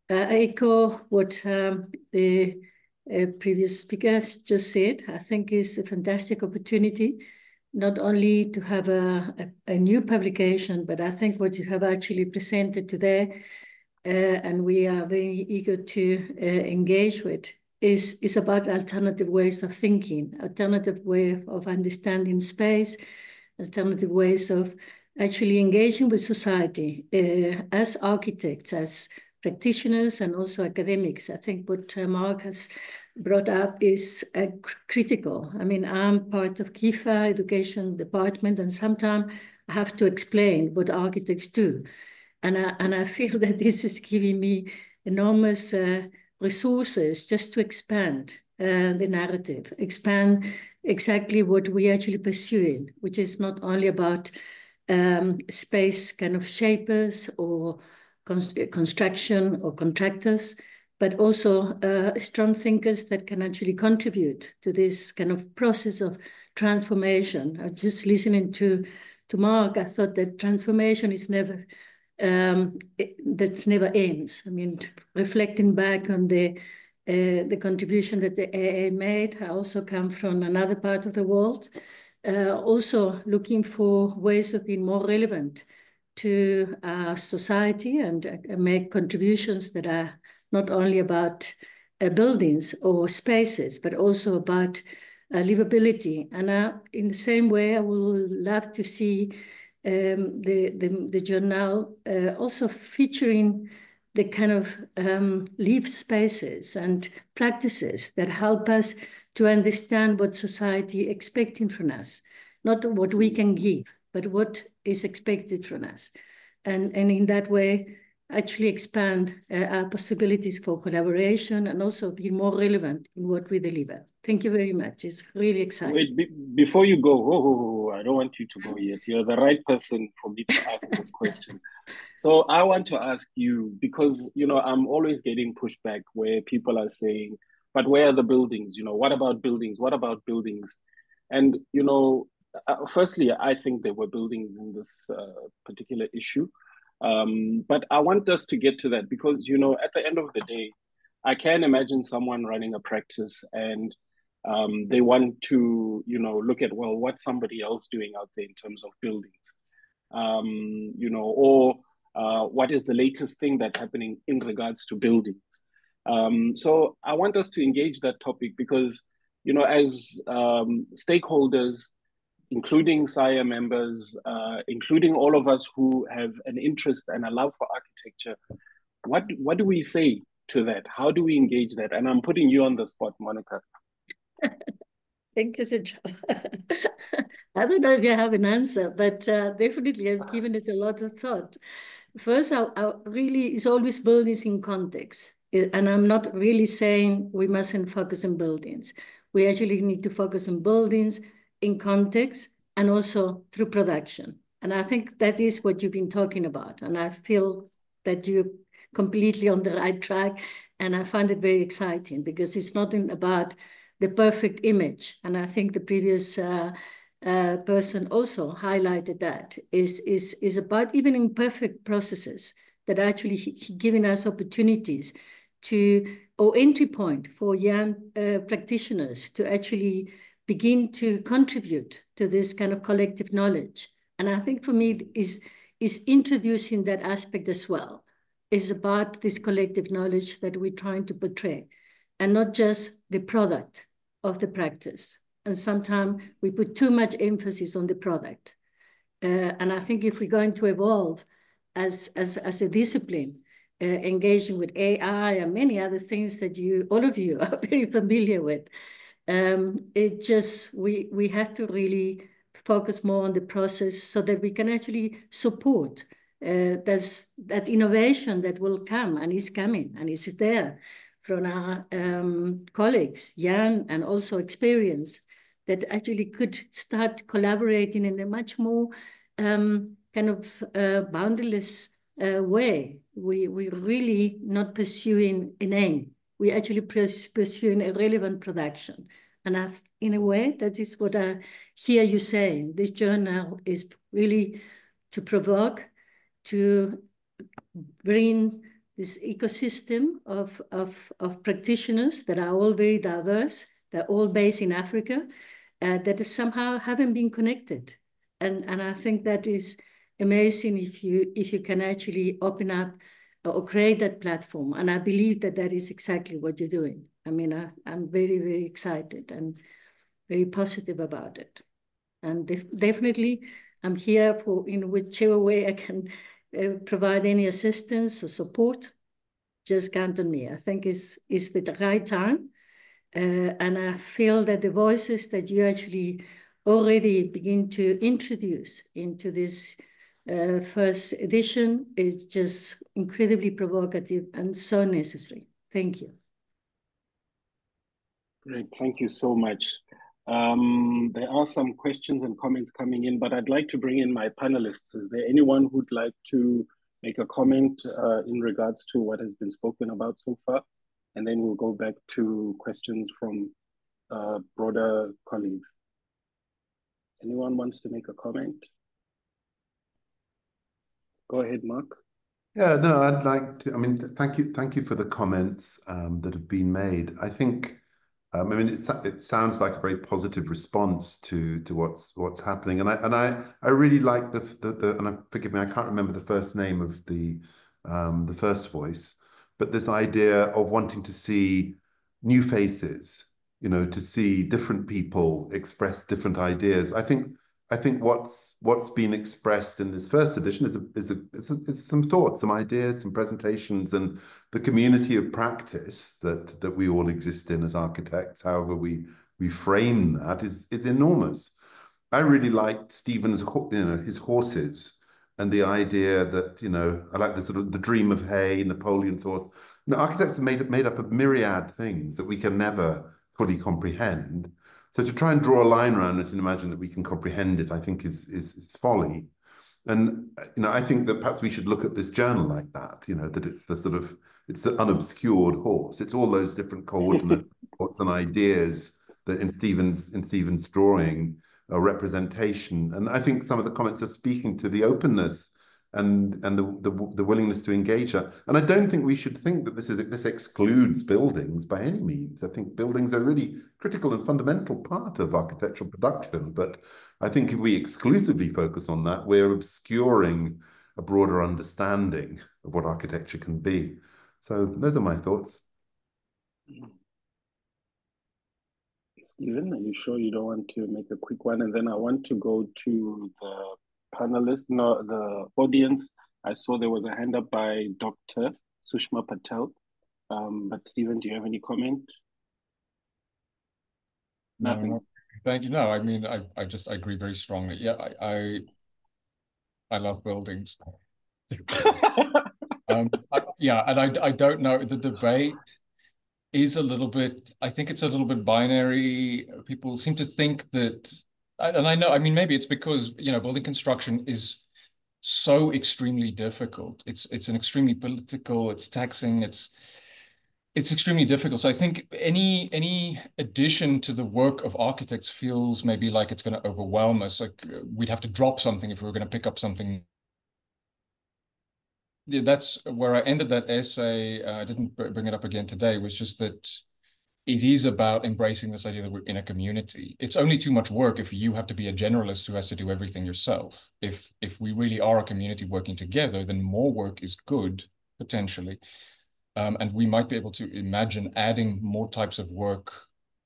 I echo what the previous speakers just said. I think it's a fantastic opportunity, not only to have a new publication, but I think what you have actually presented today, and we are very eager to engage with, is about alternative ways of thinking, alternative way of understanding space, alternative ways of actually engaging with society as architects, as practitioners, and also academics. I think what Mark has brought up is critical. I mean, I'm part of KIFA education department, and sometimes I have to explain what architects do. And I feel that this is giving me enormous resources just to expand the narrative, expand exactly what we actually pursuing, which is not only about space kind of shapers or construction or contractors, but also strong thinkers that can actually contribute to this kind of process of transformation. Just listening to Mark, I thought that transformation is never, that never ends. I mean, reflecting back on the contribution that the AA made, I also come from another part of the world, also looking for ways of being more relevant to society and make contributions that are not only about buildings or spaces, but also about livability. And in the same way, I would love to see the journal also featuring the kind of lived spaces and practices that help us to understand what society is expecting from us, not what we can give, but what is expected from us. And in that way, actually expand our possibilities for collaboration and also be more relevant in what we deliver. Thank you very much. It's really exciting. Wait, before you go, I don't want you to go yet. You're the right person for me to ask this question. So I want to ask you, because, I'm always getting pushback where people are saying, but where are the buildings? What about buildings? What about buildings? And, firstly, I think there were buildings in this particular issue. But I want us to get to that because, at the end of the day, I can imagine someone running a practice and they want to, look at, well, what's somebody else doing out there in terms of buildings? Or what is the latest thing that's happening in regards to buildings? So I want us to engage that topic because, as stakeholders, including SIA members, including all of us who have an interest and a love for architecture, what do we say to that? How do we engage that? And I'm putting you on the spot, Monica. Thank you, Sujata. I don't know if you have an answer, but definitely I've given it a lot of thought. First, I really, it's always buildings in context. And I'm not really saying we mustn't focus on buildings. We actually need to focus on buildings in context and also through production. And I think that is what you've been talking about. And I feel that you're completely on the right track. And I find it very exciting because it's not about the perfect image. And I think the previous person also highlighted that is about even imperfect processes that actually giving us opportunities to, or entry point for young practitioners to actually begin to contribute to this kind of collective knowledge. And I think for me is introducing that aspect as well. Is about this collective knowledge that we're trying to portray and not just the product of the practice. And sometimes we put too much emphasis on the product. And I think if we're going to evolve as a discipline, engaging with AI and many other things that all of you are very familiar with, it just, we have to really focus more on the process so that we can actually support that innovation that will come and is coming and is there from our colleagues, young and also experienced, that actually could start collaborating in a much more kind of boundaryless way. We're really not pursuing an aim. We're actually pursuing a relevant production. And in a way, that is what I hear you saying. This journal is really to provoke, to bring this ecosystem of practitioners that are all very diverse, they're all based in Africa, that somehow haven't been connected. And I think that is amazing if you can actually open up or create that platform. And I believe that that is exactly what you're doing. I mean, I'm very, very excited and very positive about it. And definitely I'm here for in whichever way I can provide any assistance or support. Just count on me. I think it's the right time. And I feel that the voices that you actually already begin to introduce into this first edition is just incredibly provocative and so necessary. Thank you. Great, thank you so much. There are some questions and comments coming in, but I'd like to bring in my panelists. Is there anyone who'd like to make a comment in regards to what has been spoken about so far? And then we'll go back to questions from broader colleagues. Anyone wants to make a comment? Go ahead, Mark. Yeah, no, I'd like to, I mean, thank you for the comments that have been made. I think, I mean, it sounds like a very positive response to what's happening, and I really like the and forgive me, I can't remember the first name of the first voice, but this idea of wanting to see new faces, you know, to see different people express different ideas. I think what's been expressed in this first edition is some thoughts, some ideas, some presentations, and the community of practice that we all exist in as architects, however we frame that, is enormous. I really liked Stephen's, his horses, and the idea that, I like the sort of the dream of hay, Napoleon's horse. Architects are made up of myriad things that we can never fully comprehend. So to try and draw a line around it and imagine that we can comprehend it, I think is folly. And I think that perhaps we should look at this journal like that. That it's the unobscured horse. It's all those different coordinate thoughts and ideas that in Stephen's drawing a representation. And I think some of the comments are speaking to the openness and the willingness to engage her. And I don't think we should think that this excludes buildings by any means. I think buildings are a really critical and fundamental part of architectural production. But I think if we exclusively focus on that, we're obscuring a broader understanding of what architecture can be. So those are my thoughts. Stephen, are you sure you don't want to make a quick one? And then I want to go to the panelists, no, the audience. I saw there was a hand up by Dr. Sushma Patel. But Stephen, do you have any comment? Nothing. No, thank you. No, I mean, I agree very strongly. Yeah, I love buildings. Yeah, and I don't know, the debate is a little bit, I think it's a little bit binary. People seem to think that, and I know, I mean, maybe it's because, building construction is so extremely difficult. It's an extremely political, it's taxing, it's extremely difficult. So I think any addition to the work of architects feels maybe like it's going to overwhelm us. Like we'd have to drop something if we were going to pick up something. Yeah, that's where I ended that essay. I didn't bring it up again today. Was just that it is about embracing this idea that we're in a community. It's only too much work if you have to be a generalist who has to do everything yourself. If we really are a community working together, then more work is good, potentially. And we might be able to imagine adding more types of work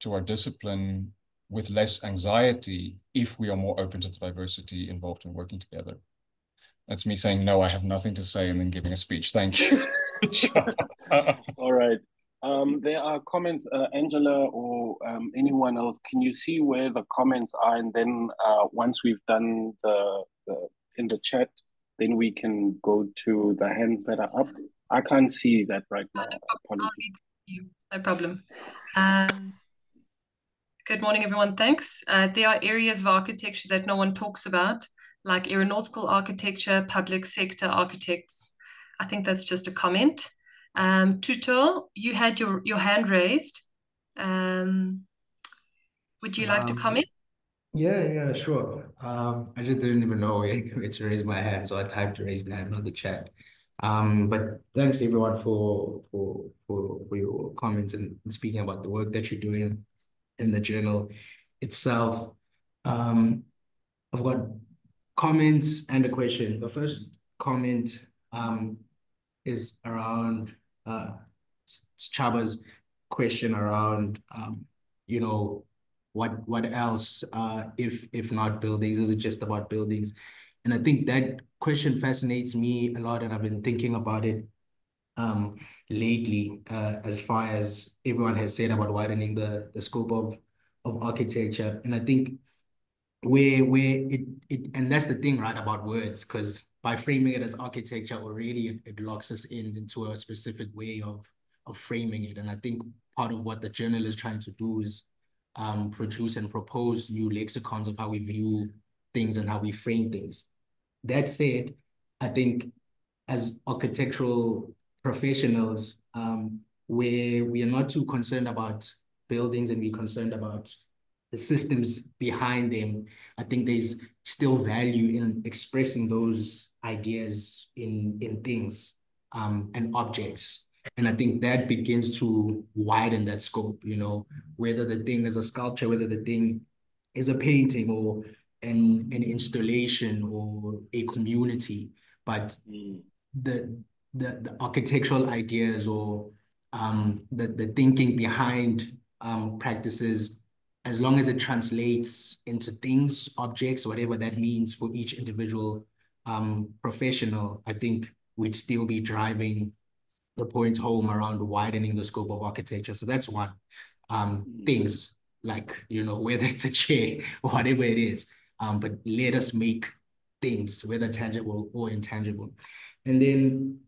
to our discipline with less anxiety if we are more open to the diversity involved in working together. That's me saying, no, I have nothing to say, and then giving a speech. Thank you. All right. There are comments, Angela or anyone else. Can you see where the comments are? And then once we've done in the chat, then we can go to the hands that are up. I can't see that right now. Apologies. No problem. Good morning, everyone. Thanks. There are areas of architecture that no one talks about, like aeronautical architecture, public sector architects. I think that's just a comment. Tuto, you had your hand raised. Would you like to comment? Yeah, sure. I just didn't even know where to raise my hand, so I typed to raise the hand on the chat. But thanks everyone for your comments and speaking about the work that you're doing in the journal itself. I've got comments and a question. The first comment is around Chaba's question around what else if not buildings? Is it just about buildings? And I think that question fascinates me a lot, and I've been thinking about it lately, as far as everyone has said about widening the scope of architecture. And I think where it and that's the thing, right, about words, because by framing it as architecture already, it locks us into a specific way of framing it. And I think part of what the journal is trying to do is produce and propose new lexicons of how we view things and how we frame things. That said, I think as architectural professionals, where we are not too concerned about buildings and we're concerned about the systems behind them, I think there's still value in expressing those ideas in things and objects. And I think that begins to widen that scope, you know, whether the thing is a sculpture, whether the thing is a painting or an installation or a community, but the architectural ideas or the thinking behind practices, as long as it translates into things, objects, whatever that means for each individual professional, I think we'd still be driving the point home around widening the scope of architecture. So that's one. Things like, you know, whether it's a chair or whatever it is, but let us make things, whether tangible or intangible. And then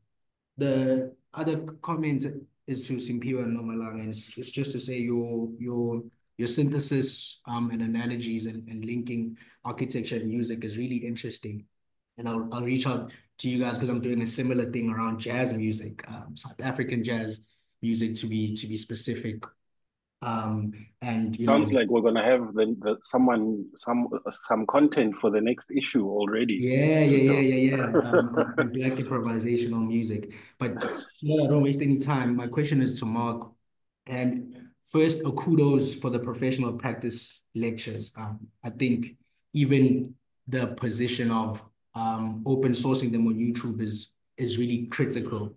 the other comment is to Simpiwe and Nomalanga, and it's just to say your synthesis and analogies and linking architecture and music is really interesting. And I'll reach out to you guys because I'm doing a similar thing around jazz music, South African jazz music to be specific. And sounds like we're gonna have some content for the next issue already. Yeah. Black improvisational music. But so I don't waste any time, my question is to Mark. And first, a kudos for the professional practice lectures. I think even the position of open sourcing them on YouTube is really critical.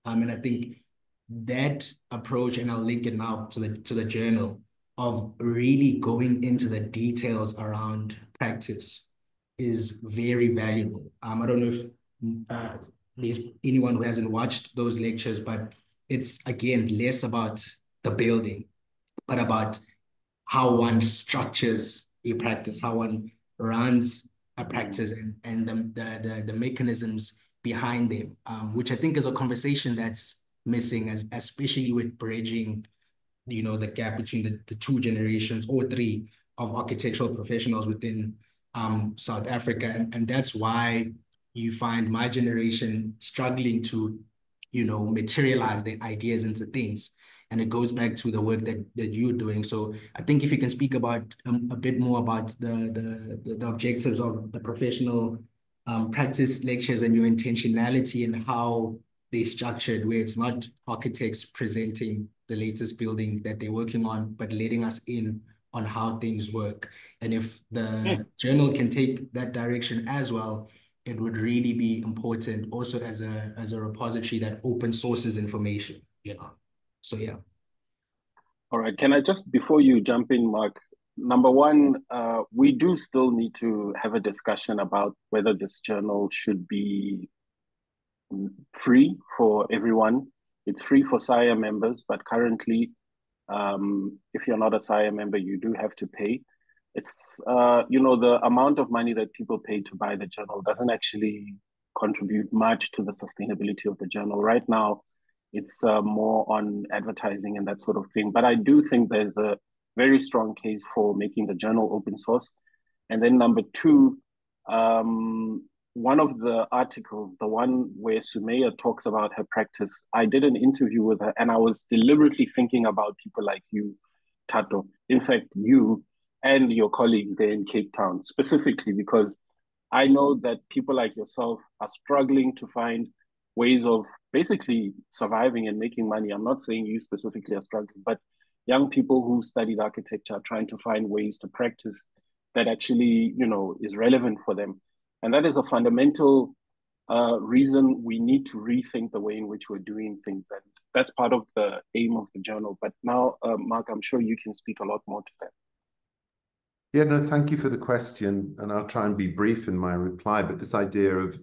And I think that approach, and I'll link it now to the journal, of really going into the details around practice is very valuable. I don't know if there's anyone who hasn't watched those lectures, but it's again less about the building, but about how one structures a practice, how one runs a practice, and the mechanisms behind them, which I think is a conversation that's missing, especially with bridging, you know, the gap between the two generations or three of architectural professionals within South Africa. And that's why you find my generation struggling to, you know, materialize their ideas into things. And it goes back to the work that you're doing. So I think if you can speak about a bit more about the objectives of the professional practice lectures and your intentionality and how they're structured, where it's not architects presenting the latest building that they're working on, but letting us in on how things work. And if the journal can take that direction as well, it would really be important also as a repository that open sources information, you know. So yeah. All right. Can I just, before you jump in, Mark, number one, we do still need to have a discussion about whether this journal should be free for everyone. It's free for SIRE members, but currently, if you're not a SIRE member, you do have to pay. It's, you know, the amount of money that people pay to buy the journal doesn't actually contribute much to the sustainability of the journal. Right now, it's more on advertising and that sort of thing. But I do think there's a very strong case for making the journal open source. And then number two, one of the articles, the one where Sumaya talks about her practice, I did an interview with her and I was deliberately thinking about people like you, Tato. In fact, you and your colleagues there in Cape Town, specifically because I know that people like yourself are struggling to find ways of basically surviving and making money. I'm not saying you specifically are struggling, but young people who studied architecture are trying to find ways to practice that actually, you know, is relevant for them. And that is a fundamental reason we need to rethink the way in which we're doing things. And that's part of the aim of the journal. But now, Mark, I'm sure you can speak a lot more to that. Yeah, no, thank you for the question. And I'll try and be brief in my reply. But this idea of,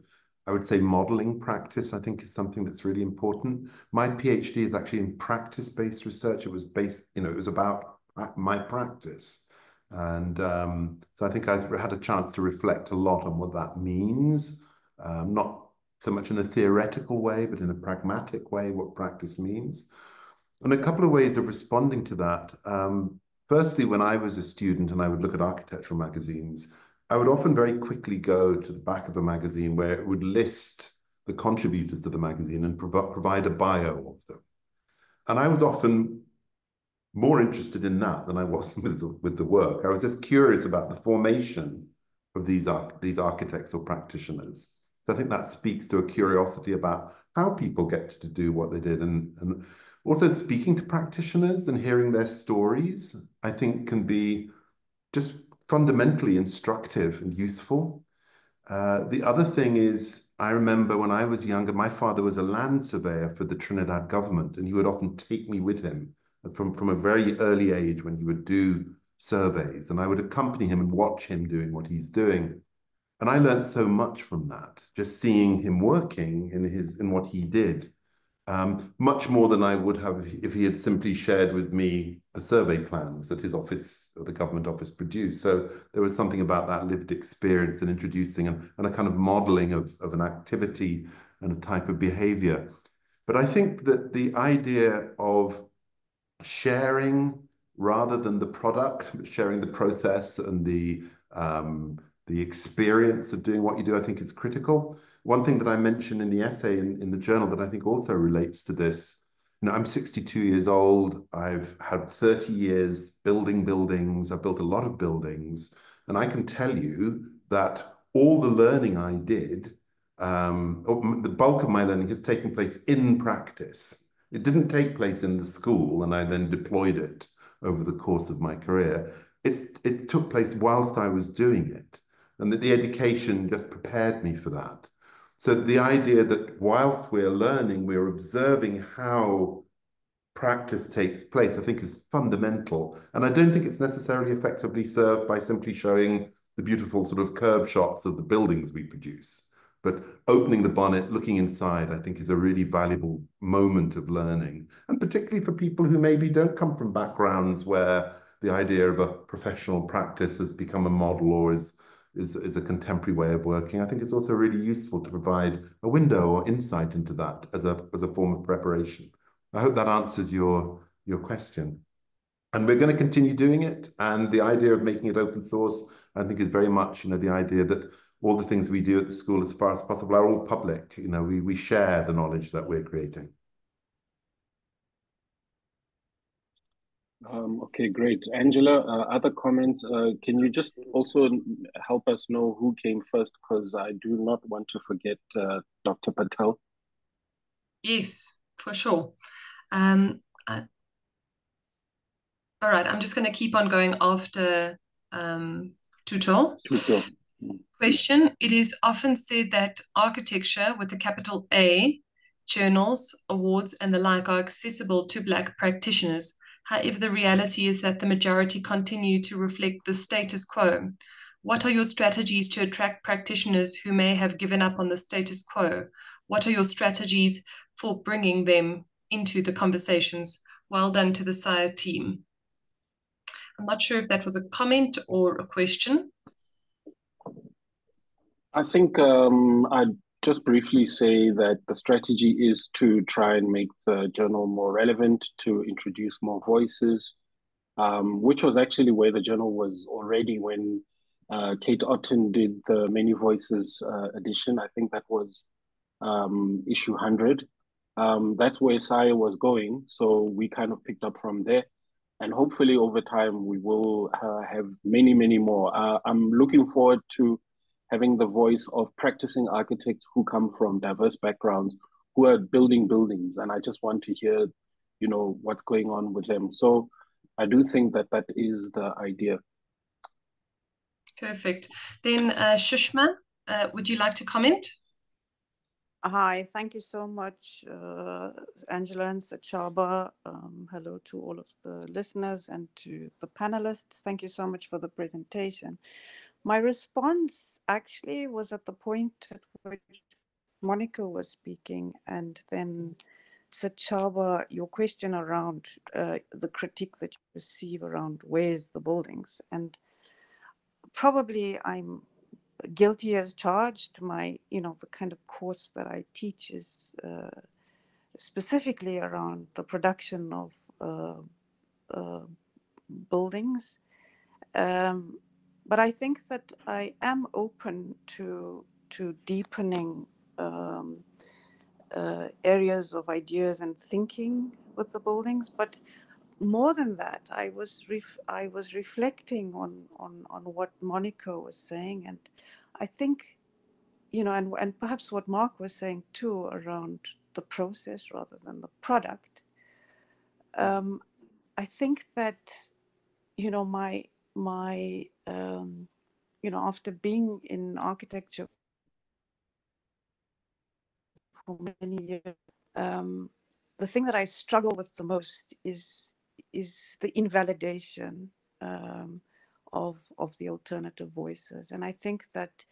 I would say, modeling practice, I think is something that's really important. My PhD is actually in practice-based research. It was based, you know, it was about my practice. And so I think I had a chance to reflect a lot on what that means. not so much in a theoretical way, but in a pragmatic way, what practice means. And a couple of ways of responding to that. Firstly, when I was a student and I would look at architectural magazines, I would often very quickly go to the back of the magazine where it would list the contributors to the magazine and provide a bio of them. And I was often more interested in that than I was with the work. I was just curious about the formation of these architects or practitioners. So I think that speaks to a curiosity about how people get to do what they did, and also speaking to practitioners and hearing their stories, I think can be just fundamentally instructive and useful. The other thing is, I remember when I was younger, my father was a land surveyor for the Trinidad government, and he would often take me with him from a very early age when he would do surveys, and I would accompany him and watch him doing what he's doing. And I learned so much from that, just seeing him working in what he did. Much more than I would have if he had simply shared with me the survey plans that his office, or the government office, produced. So there was something about that lived experience and introducing and a kind of modeling of an activity and a type of behavior. But I think that the idea of sharing rather than the product, but sharing the process and the experience of doing what you do, I think is critical. One thing that I mentioned in the essay in the journal that I think also relates to this, I'm 62 years old. I've had 30 years building buildings. I've built a lot of buildings. And I can tell you that all the learning I did, the bulk of my learning has taken place in practice. It didn't take place in the school and I then deployed it over the course of my career. It took place whilst I was doing it. And that the education just prepared me for that. So the idea that whilst we're learning, we're observing how practice takes place, I think is fundamental. And I don't think it's necessarily effectively served by simply showing the beautiful sort of curb shots of the buildings we produce. But opening the bonnet, looking inside, I think is a really valuable moment of learning. And particularly for people who maybe don't come from backgrounds where the idea of a professional practice has become a model or is a contemporary way of working. I think it's also really useful to provide a window or insight into that as a form of preparation. I hope that answers your question. And we're going to continue doing it. And the idea of making it open source, I think, is very much, the idea that all the things we do at the school, as far as possible, are all public. We share the knowledge that we're creating. Okay, great. Angela, other comments? Can you just also help us know who came first? Because I do not want to forget Dr. Patel. Yes, for sure. All right, I'm just going to keep on going after Tuto. Question: it is often said that architecture, with a capital A, journals, awards, and the like are accessible to Black practitioners. However, the reality is that the majority continue to reflect the status quo. What are your strategies to attract practitioners who may have given up on the status quo? What are your strategies for bringing them into the conversations? Well done to the SIRE team. I'm not sure if that was a comment or a question. I think I'd just briefly say that the strategy is to try and make the journal more relevant, to introduce more voices, which was actually where the journal was already when Kate Otten did the Many Voices edition. I think that was issue 100. That's where SIRE was going. So we kind of picked up from there. And hopefully over time, we will have many, many more. I'm looking forward to having the voice of practicing architects who come from diverse backgrounds, who are building buildings. And I just want to hear, what's going on with them. So I do think that that is the idea. Perfect. Then Shushma, would you like to comment? Hi, thank you so much, Angela and Sachaba. Hello to all of the listeners and to the panelists. Thank you so much for the presentation. My response actually was at the point at which Monica was speaking, and then Sachaba, your question around the critique that you receive around where's the buildings. And probably I'm guilty as charged. My, the kind of course that I teach is specifically around the production of buildings. But I think that I am open to deepening areas of ideas and thinking with the buildings. But more than that, I was reflecting on what Monica was saying, and I think, and perhaps what Mark was saying too, around the process rather than the product. I think that, my after being in architecture for many years, the thing that I struggle with the most is the invalidation of the alternative voices. And I think that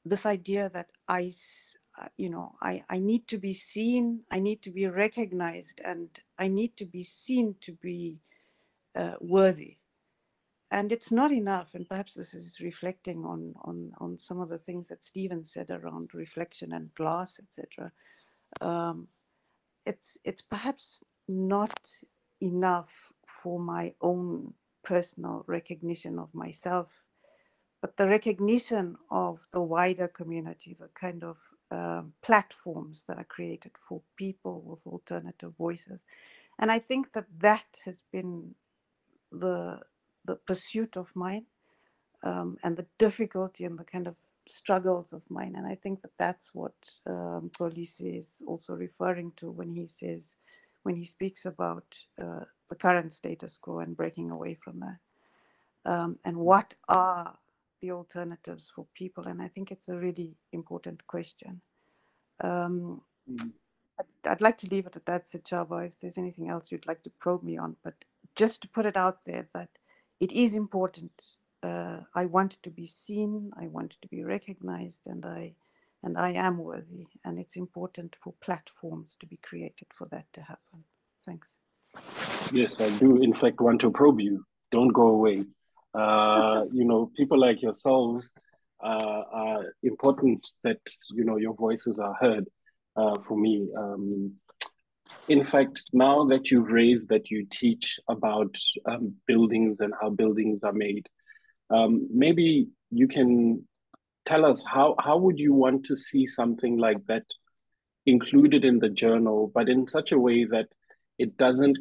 this idea that I need to be seen, I need to be recognized, and I need to be seen to be worthy. And it's not enough. And perhaps this is reflecting on some of the things that Stephen said around reflection and glass, etc. It's perhaps not enough for my own personal recognition of myself, but the recognition of the wider community, the kind of platforms that are created for people with alternative voices. And I think that that has been the pursuit of mine, and the difficulty and the kind of struggles of mine. And I think that that's what Police is also referring to when he speaks about the current status quo and breaking away from that. And what are the alternatives for people? And I think it's a really important question. I'd like to leave it at that, Sechaba, if there's anything else you'd like to probe me on, but just to put it out there that it is important. I want to be seen, I want to be recognized, and I am worthy, and it's important for platforms to be created for that to happen. Thanks. Yes, I do in fact want to probe you. Don't go away. People like yourselves are important that, your voices are heard for me. In fact, now that you've raised that you teach about buildings and how buildings are made, maybe you can tell us how would you want to see something like that included in the journal, but in such a way that it doesn't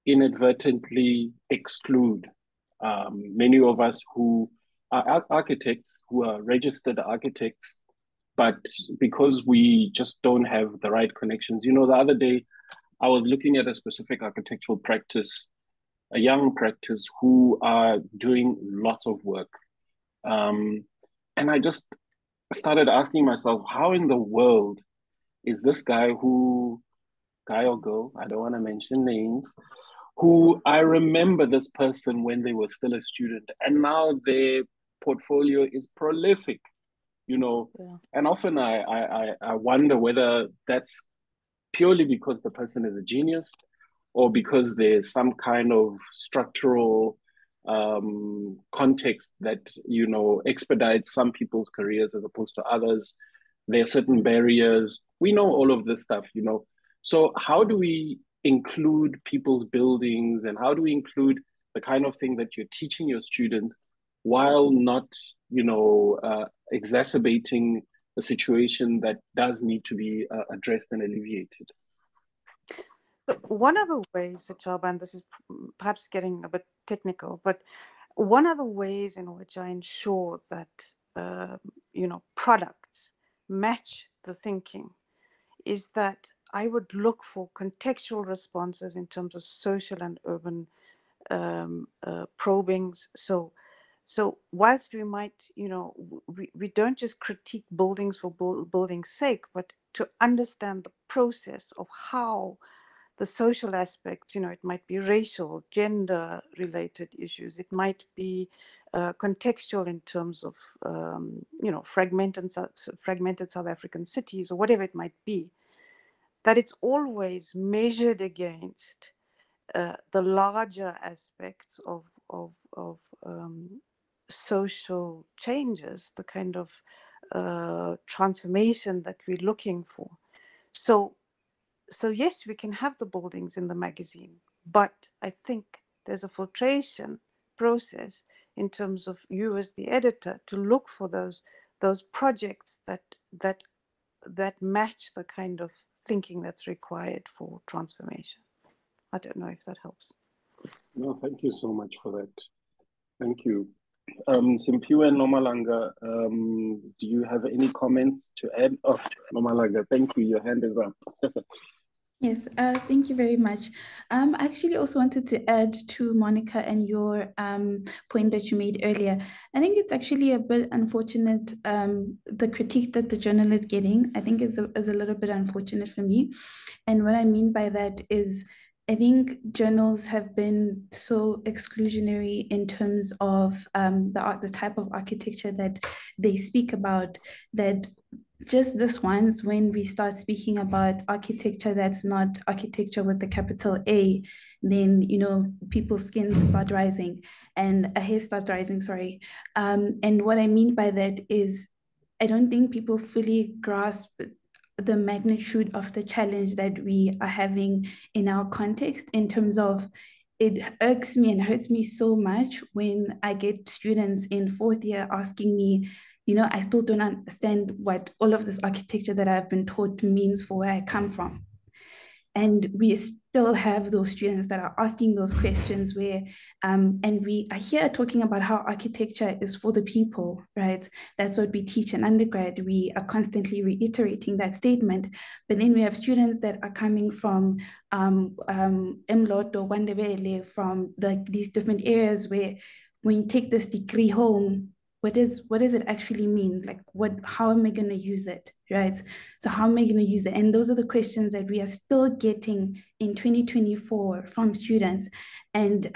inadvertently exclude many of us who are architects, who are registered architects, but because we just don't have the right connections. The other day I was looking at a specific architectural practice, a young practice who are doing lots of work. And I just started asking myself, how in the world is this guy or girl, I don't want to mention names, who I remember this person when they were still a student, and now their portfolio is prolific, Yeah. And often I wonder whether that's purely because the person is a genius, or because there's some kind of structural context that expedites some people's careers as opposed to others. There are certain barriers. We know all of this stuff. So how do we include people's buildings, and how do we include the kind of thing that you're teaching your students while not exacerbating a situation that does need to be addressed and alleviated? So one of the ways, Sechaba, and this is perhaps getting a bit technical, but one of the ways in which I ensure that products match the thinking is that I would look for contextual responses in terms of social and urban probings. So whilst we might, we don't just critique buildings for building's sake, but to understand the process of how the social aspects, it might be racial, gender related issues. It might be contextual in terms of, fragmented South African cities, or whatever it might be, that it's always measured against the larger aspects of social changes, the kind of transformation that we're looking for. So yes, we can have the buildings in the magazine, but I think there's a filtration process in terms of you as the editor to look for those projects that match the kind of thinking that's required for transformation. I don't know if that helps. No, thank you so much for that. Thank you. Simpiwe and Nomalanga, do you have any comments to add? Oh, Nomalanga, thank you. Your hand is up. Yes, thank you very much. I actually also wanted to add to Monica and your point that you made earlier. I think it's actually a bit unfortunate, the critique that the journal is getting, I think is a little bit unfortunate for me. And what I mean by that is, I think journals have been so exclusionary in terms of the type of architecture that they speak about, that just this once, when we start speaking about architecture that's not architecture with the capital A, then, you know, people's skins start rising and hair starts rising, sorry. And what I mean by that is, I don't think people fully grasp the magnitude of the challenge that we are having in our context, in terms of, it irks me and hurts me so much when I get students in fourth year asking me, you know, I still don't understand what all of this architecture that I've been taught means for where I come from. And we still have those students that are asking those questions where, and we are here talking about how architecture is for the people, right? That's what we teach in undergrad. We are constantly reiterating that statement. But then we have students that are coming from Mlot or Wandebele, from these different areas where, when you take this degree home, what does it actually mean? Like, how am I going to use it, right? So how am I going to use it? And those are the questions that we are still getting in 2024 from students. And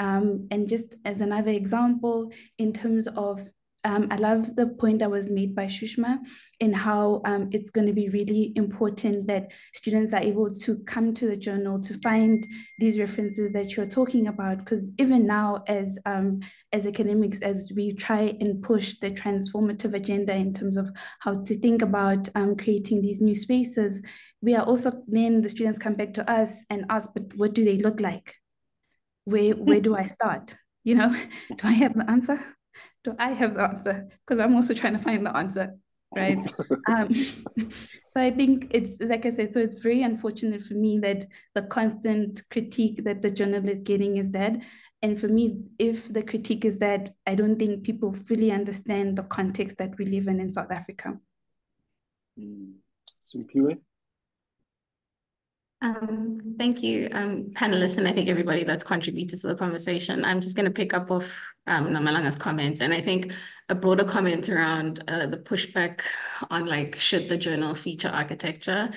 just as another example, in terms of, I love the point that was made by Shushma in how it's going to be really important that students are able to come to the journal to find these references that you're talking about. Because even now, as academics, as we try and push the transformative agenda in terms of how to think about creating these new spaces, we are also, then the students come back to us and ask, but what do they look like? Where do I start? You know, do I have the answer? Do I have the answer? Because I'm also trying to find the answer, right? So I think it's, like I said, so it's very unfortunate for me that the constant critique that the journal is getting is that. And for me, if the critique is that, I don't think people fully understand the context that we live in South Africa. Simpiwe? Thank you, panelists, and I think everybody that's contributed to the conversation. I'm just going to pick up off Namalanga's comments, and I think a broader comment around the pushback on, like, should the journal feature architecture.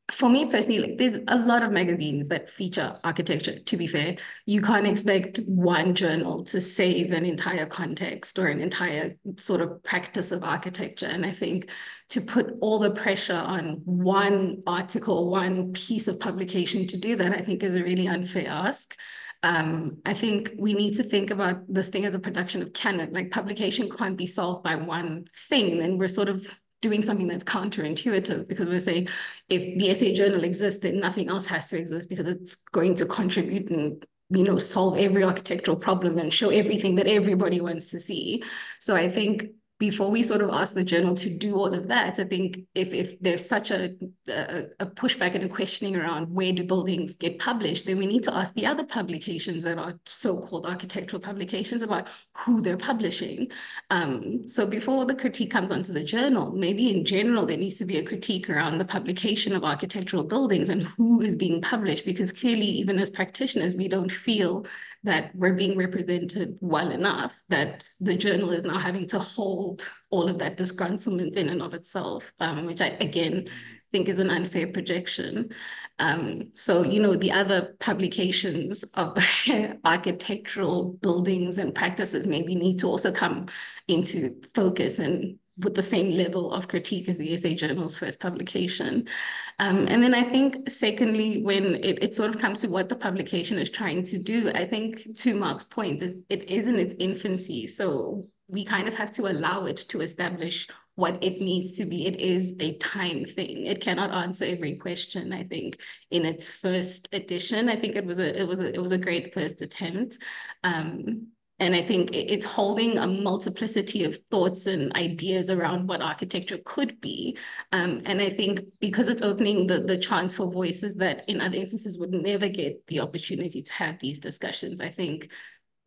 For me personally, like, there's a lot of magazines that feature architecture, to be fair. You can't expect one journal to save an entire context or an entire sort of practice of architecture. And I think to put all the pressure on one article, one piece of publication to do that, I think is a really unfair ask. I think we need to think about this thing as a production of canon. Like, publication can't be solved by one thing, and we're sort of doing something that's counterintuitive, because we're saying if the essay journal exists, then nothing else has to exist, because it's going to contribute and, you know, solve every architectural problem and show everything that everybody wants to see. So I think before we sort of ask the journal to do all of that, I think if there's such a pushback and a questioning around where do buildings get published, then we need to ask the other publications that are so-called architectural publications about who they're publishing. So before the critique comes onto the journal, maybe in general, there needs to be a critique around the publication of architectural buildings and who is being published, because clearly, even as practitioners, we don't feel that we're being represented well enough, that the journal is now having to hold all of that disgruntlement in and of itself, which I, again, think is an unfair projection. So, you know, the other publications of architectural buildings and practices maybe need to also come into focus and with the same level of critique as the essay journal's first publication. And then I think, secondly, when it sort of comes to what the publication is trying to do, I think to Mark's point, it is in its infancy. So we kind of have to allow it to establish what it needs to be. It is a time thing. It cannot answer every question, I think, in its first edition. I think it was a great first attempt. And I think it's holding a multiplicity of thoughts and ideas around what architecture could be. And I think because it's opening the chance for voices that in other instances would never get the opportunity to have these discussions, I think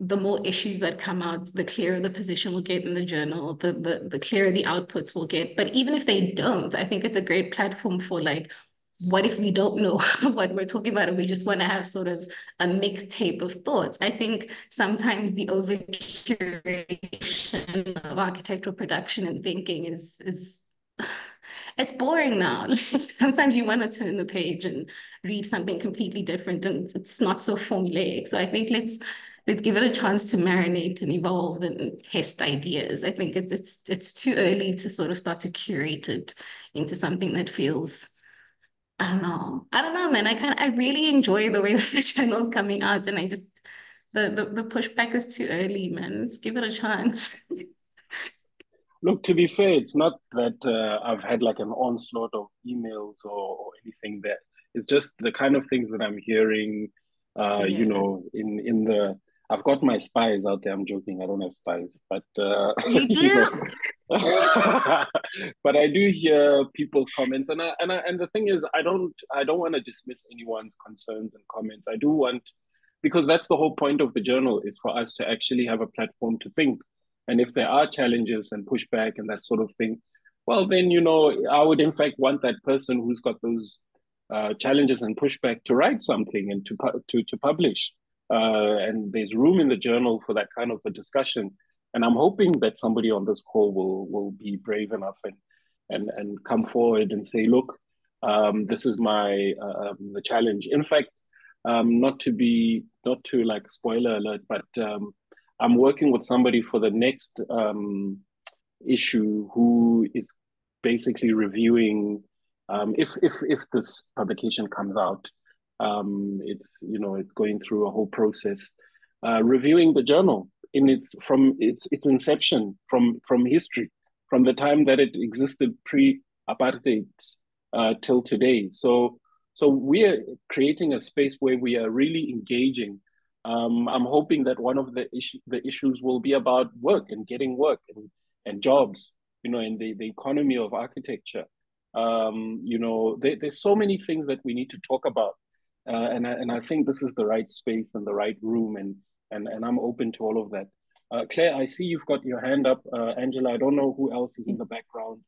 the more issues that come out, the clearer the position will get in the journal, the clearer the outputs will get. But even if they don't, I think it's a great platform for like, what if we don't know what we're talking about and we just want to have sort of a mixtape of thoughts? I think sometimes the over curation of architectural production and thinking is it's boring now. Sometimes you want to turn the page and read something completely different and it's not so formulaic. So I think let's give it a chance to marinate and evolve and test ideas. I think it's too early to sort of start to curate it into something that feels, I don't know, man. I really enjoy the way that the channel's coming out, and I just the pushback is too early, man. Let's give it a chance. Look, to be fair, it's not that I've had like an onslaught of emails or anything there. It's just the kind of things that I'm hearing, you know, in the, I've got my spies out there. I'm joking. I don't have spies, but You do. you know, but I do hear people's comments, and the thing is, I don't want to dismiss anyone's concerns and comments. I do want, because that's the whole point of the journal, is for us to actually have a platform to think. And if there are challenges and pushback and that sort of thing, well, then, you know, I would in fact want that person who's got those challenges and pushback to write something and to publish. And there's room in the journal for that kind of a discussion. And I'm hoping that somebody on this call will be brave enough and come forward and say, look, this is my the challenge. In fact, not to like spoiler alert, but I'm working with somebody for the next issue who is basically reviewing if this publication comes out. It's, you know, it's going through a whole process, reviewing the journal in its inception, from history, from the time that it existed pre-apartheid till today. So we are creating a space where we are really engaging. I'm hoping that one of the issues will be about work and getting work and jobs, you know, and the economy of architecture. You know, there's so many things that we need to talk about, and I think this is the right space and the right room, and I'm open to all of that. Claire, I see you've got your hand up. Angela, I don't know who else is in the background.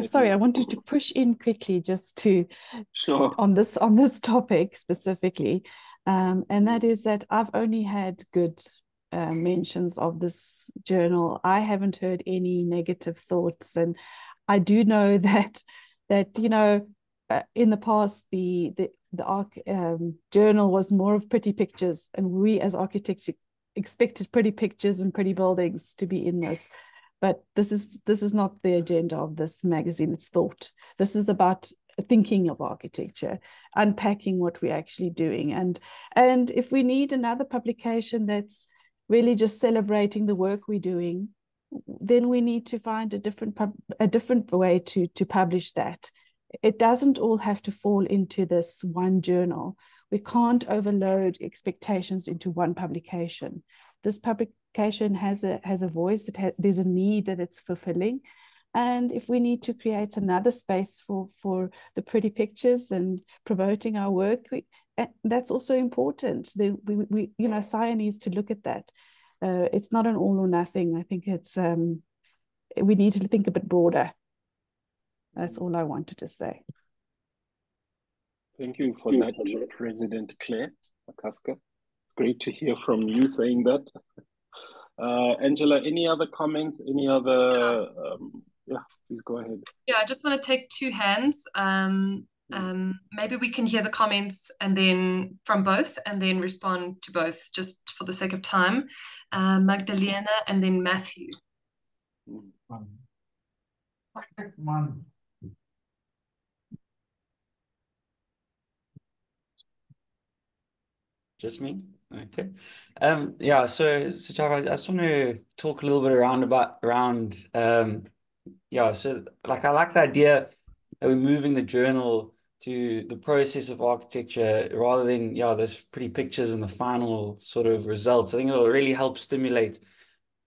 Sorry, I wanted to push in quickly just to sure on this topic specifically, and that is that I've only had good mentions of this journal. I haven't heard any negative thoughts, and I do know that you know, in the past the journal was more of pretty pictures, and we as architects expected pretty pictures and pretty buildings to be in this. But this is not the agenda of this magazine. It's thought. This is about thinking of architecture, unpacking what we're actually doing. And if we need another publication that's really just celebrating the work we're doing, then we need to find a different way to publish that. It doesn't all have to fall into this one journal. We can't overload expectations into one publication. This publication has a voice. There's a need that it's fulfilling. And if we need to create another space for the pretty pictures and promoting our work, that's also important. We you know, SCIA needs to look at that. It's not an all or nothing. I think it's we need to think a bit broader. That's all I wanted to say. Thank you for that, President Claire Makaska. Great to hear from you saying that. Angela, any other comments? Any other? Yeah, please go ahead. Yeah, I just want to take two hands. Maybe we can hear the comments and then from both and then respond to both, just for the sake of time. Magdalena and then Matthew. Come on. Just me? Okay. Yeah, so Chava, I just want to talk a little bit around yeah, so like I like the idea that we're moving the journal to the process of architecture rather than those pretty pictures and the final sort of results. I think it'll really help stimulate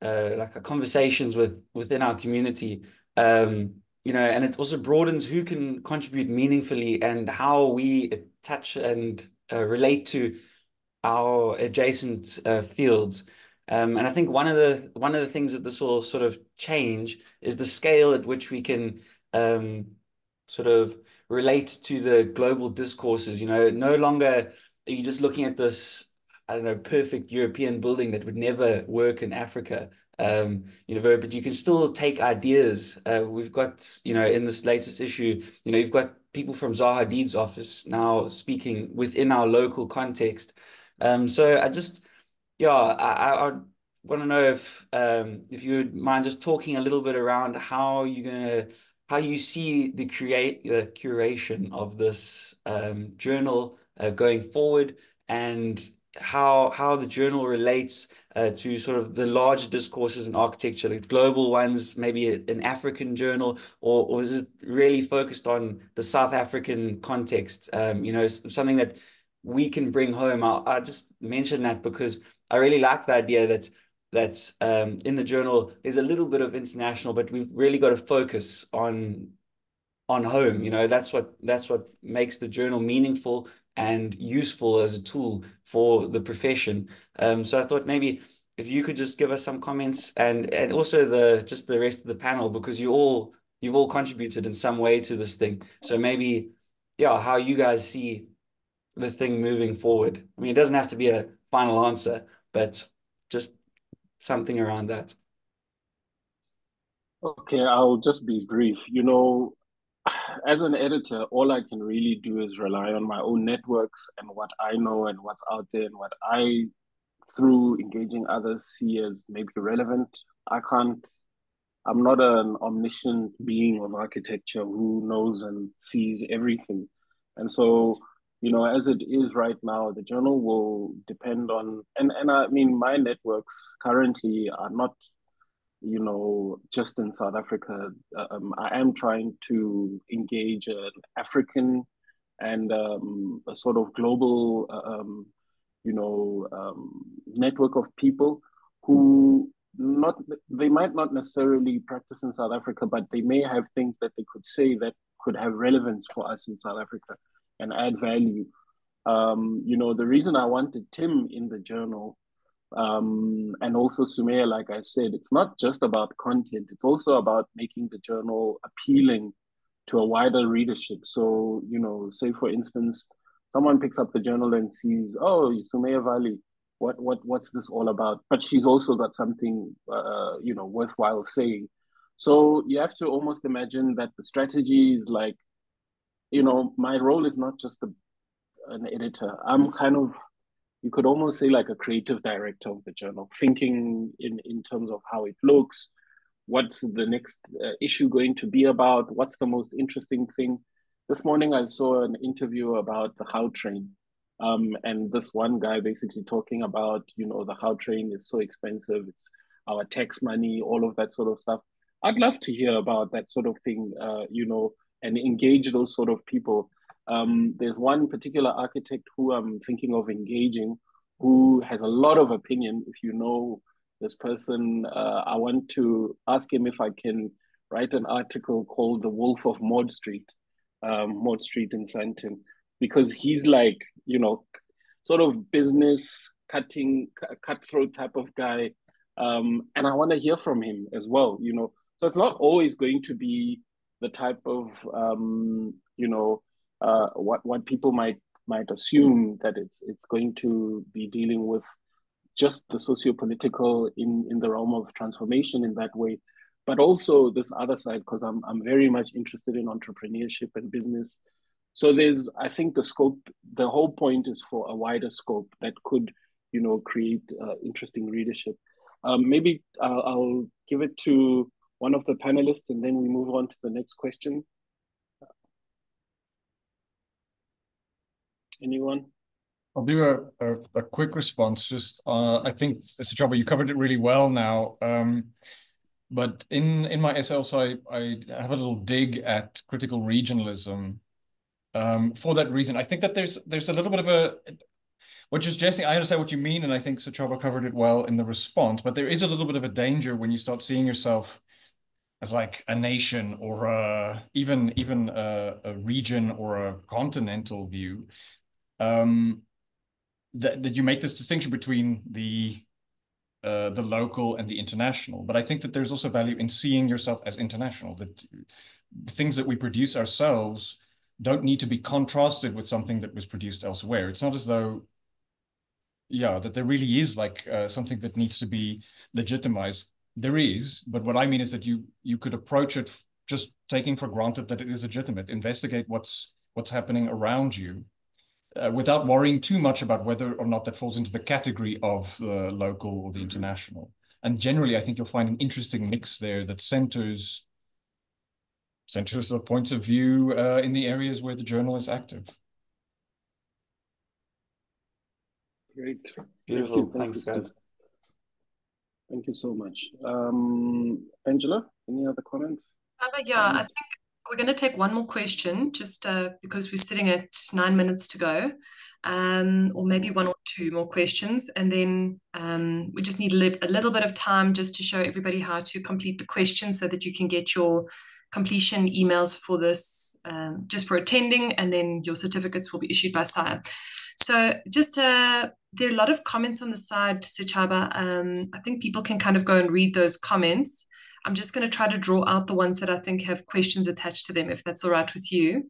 like conversations within our community. And it also broadens who can contribute meaningfully and how we touch and relate to our adjacent fields. And I think one of the things that this will sort of change is the scale at which we can sort of relate to the global discourses. No longer are you just looking at this, I don't know, perfect European building that would never work in Africa. But you can still take ideas. We've got, in this latest issue, you've got people from Zaha Hadid's office now speaking within our local context. So I want to know if you would mind just talking a little bit around how you see the curation of this journal going forward, and how the journal relates to sort of the larger discourses in architecture, the global ones, maybe an African journal, or is it really focused on the South African context? Something that we can bring home. I just mentioned that because I really like the idea that in the journal there's a little bit of international, but we've really got to focus on home. That's what makes the journal meaningful and useful as a tool for the profession. So I thought maybe if you could just give us some comments, and also the rest of the panel, because you've all contributed in some way to this thing. So maybe, how you guys see the thing moving forward. I mean, it doesn't have to be a final answer, but just something around that. Okay, I'll just be brief. As an editor, all I can really do is rely on my own networks and what I know and what's out there and what I, through engaging others, see as maybe relevant. I'm not an omniscient being of architecture who knows and sees everything. And so, as it is right now, the journal will depend on, and I mean, my networks currently are not, just in South Africa. I am trying to engage an African and a sort of global, network of people who they might not necessarily practice in South Africa, but they may have things that they could say that could have relevance for us in South Africa and add value. The reason I wanted Tim in the journal, and also Sumaya, like I said, it's not just about content, it's also about making the journal appealing to a wider readership. So, say for instance, someone picks up the journal and sees, oh, Sumaya Valley, what's this all about? But she's also got something, worthwhile saying. So you have to almost imagine that the strategy is like, my role is not just an editor. I'm kind of, you could almost say, like a creative director of the journal, thinking in terms of how it looks, what's the next issue going to be about, what's the most interesting thing. This morning I saw an interview about the How train, and this one guy basically talking about, the How train is so expensive, it's our tax money, all of that sort of stuff. I'd love to hear about that sort of thing, and engage those sort of people. There's one particular architect who I'm thinking of engaging, who has a lot of opinion. If you know this person, I want to ask him if I can write an article called The Wolf of Maud Street, Maud Street in Sandton, because he's like, sort of business cutthroat type of guy. And I want to hear from him as well, So it's not always going to be the type of, what people might assume, that it's going to be dealing with just the socio-political in the realm of transformation in that way, but also this other side, because I'm very much interested in entrepreneurship and business. So I think the whole point is for a wider scope that could, create interesting readership. Maybe I'll give it to one of the panelists, and then we move on to the next question. Anyone? I'll do a quick response. Just I think, Mr. Chaba, you covered it really well now. But in my essay also, I have a little dig at critical regionalism. For that reason, I think that there's a little bit of a, what you're suggesting, I understand what you mean, and I think Suchaba covered it well in the response, but there is a little bit of a danger when you start seeing yourself as like a nation or even a region or a continental view, that you make this distinction between the local and the international. But I think that there's also value in seeing yourself as international, that things that we produce ourselves don't need to be contrasted with something that was produced elsewhere. It's not as though, yeah, that there really is like something that needs to be legitimized. There is, but what I mean is that you could approach it just taking for granted that it is legitimate, investigate what's happening around you, without worrying too much about whether or not that falls into the category of the local or the international. And generally, I think you'll find an interesting mix there that centers the points of view in the areas where the journal is active. Great. Beautiful. Thank you, Thanks, guys. Steve. Thank you so much. Angela, any other comments? Yeah, I think we're going to take one more question just because we're sitting at 9 minutes to go, or maybe one or two more questions. And then we just need a little bit of time just to show everybody how to complete the question so that you can get your completion emails for this, just for attending, and then your certificates will be issued by SIRE. So just there are a lot of comments on the side, Sichaba. I think people can kind of go and read those comments. I'm just going to try to draw out the ones that I think have questions attached to them, if that's all right with you.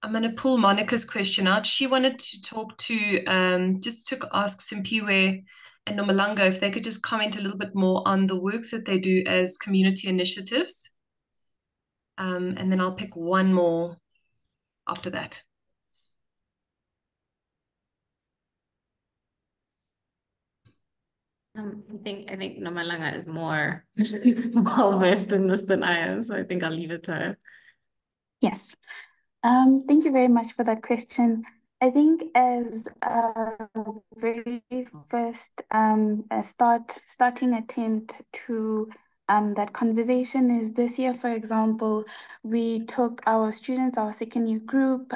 I'm going to pull Monica's question out. She wanted to talk to, just to ask Simpiwe and Nomalanga if they could just comment a little bit more on the work that they do as community initiatives. And then I'll pick one more after that. I think Nomalanga is more well versed in this than I am, so I think I'll leave it to her. Yes. Thank you very much for that question. I think as a very first starting attempt to that conversation is this year, for example, we took our students, our second year group,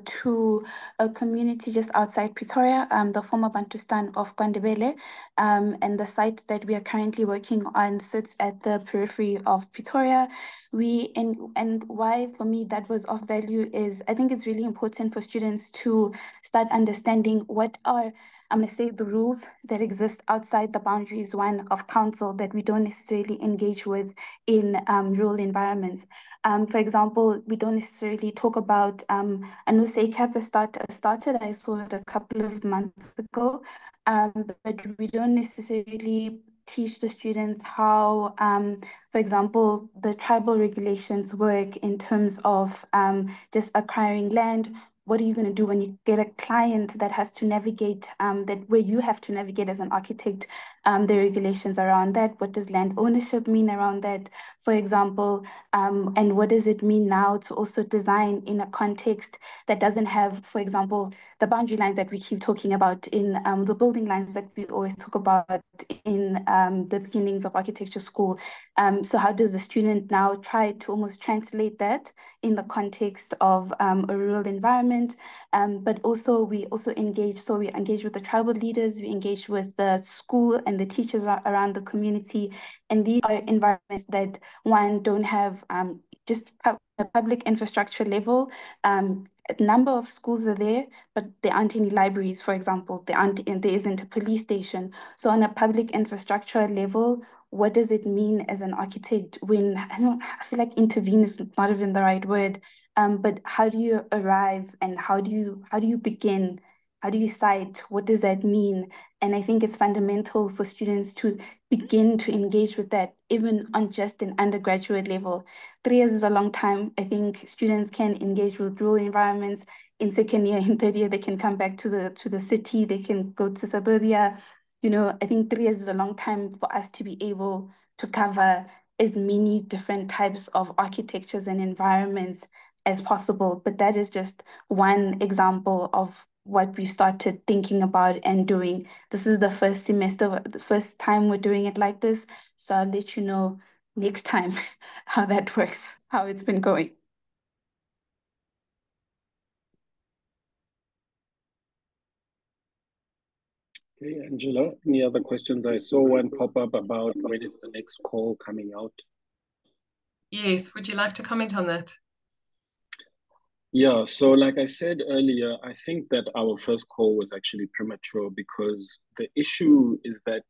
to a community just outside Pretoria, the former Bantustan of Kwandebele, and the site that we are currently working on sits at the periphery of Pretoria. And why for me that was of value is I think it's really important for students to start understanding what are, I'm going to say, the rules that exist outside the boundaries, one, of council that we don't necessarily engage with in rural environments. For example, we don't necessarily talk about, I know SACAP started, I saw it a couple of months ago, but we don't necessarily teach the students how, for example, the tribal regulations work in terms of just acquiring land. What are you going to do when you get a client that has to navigate, where you have to navigate as an architect, the regulations around that? What does land ownership mean around that, for example? And what does it mean now to also design in a context that doesn't have, for example, the boundary lines that we keep talking about in the building lines that we always talk about in the beginnings of architecture school. So how does the student now try to almost translate that in the context of a rural environment? But also we engage with the tribal leaders, we engage with the school and the teachers around the community. And these are environments that, one, don't have just a public infrastructure level. A number of schools are there, but there aren't any libraries, for example. There isn't a police station. So on a public infrastructure level, what does it mean as an architect when, I feel like intervene is not even the right word, but how do you arrive and how do you begin? How do you cite? What does that mean? And I think it's fundamental for students to begin to engage with that, even on just an undergraduate level. 3 years is a long time. I think students can engage with rural environments in second year, in third year, they can come back to the city, they can go to suburbia. You know, I think 3 years is a long time for us to be able to cover as many different types of architectures and environments as possible. But that is just one example of what we started thinking about and doing. This is the first semester, the first time we're doing it like this. So I'll let you know next time how that works, how it's been going. Okay, Angela, any other questions? I saw one pop up about when is the next call coming out? Yes, would you like to comment on that? Yeah, so like I said earlier, I think that our first call was actually premature because the issue is that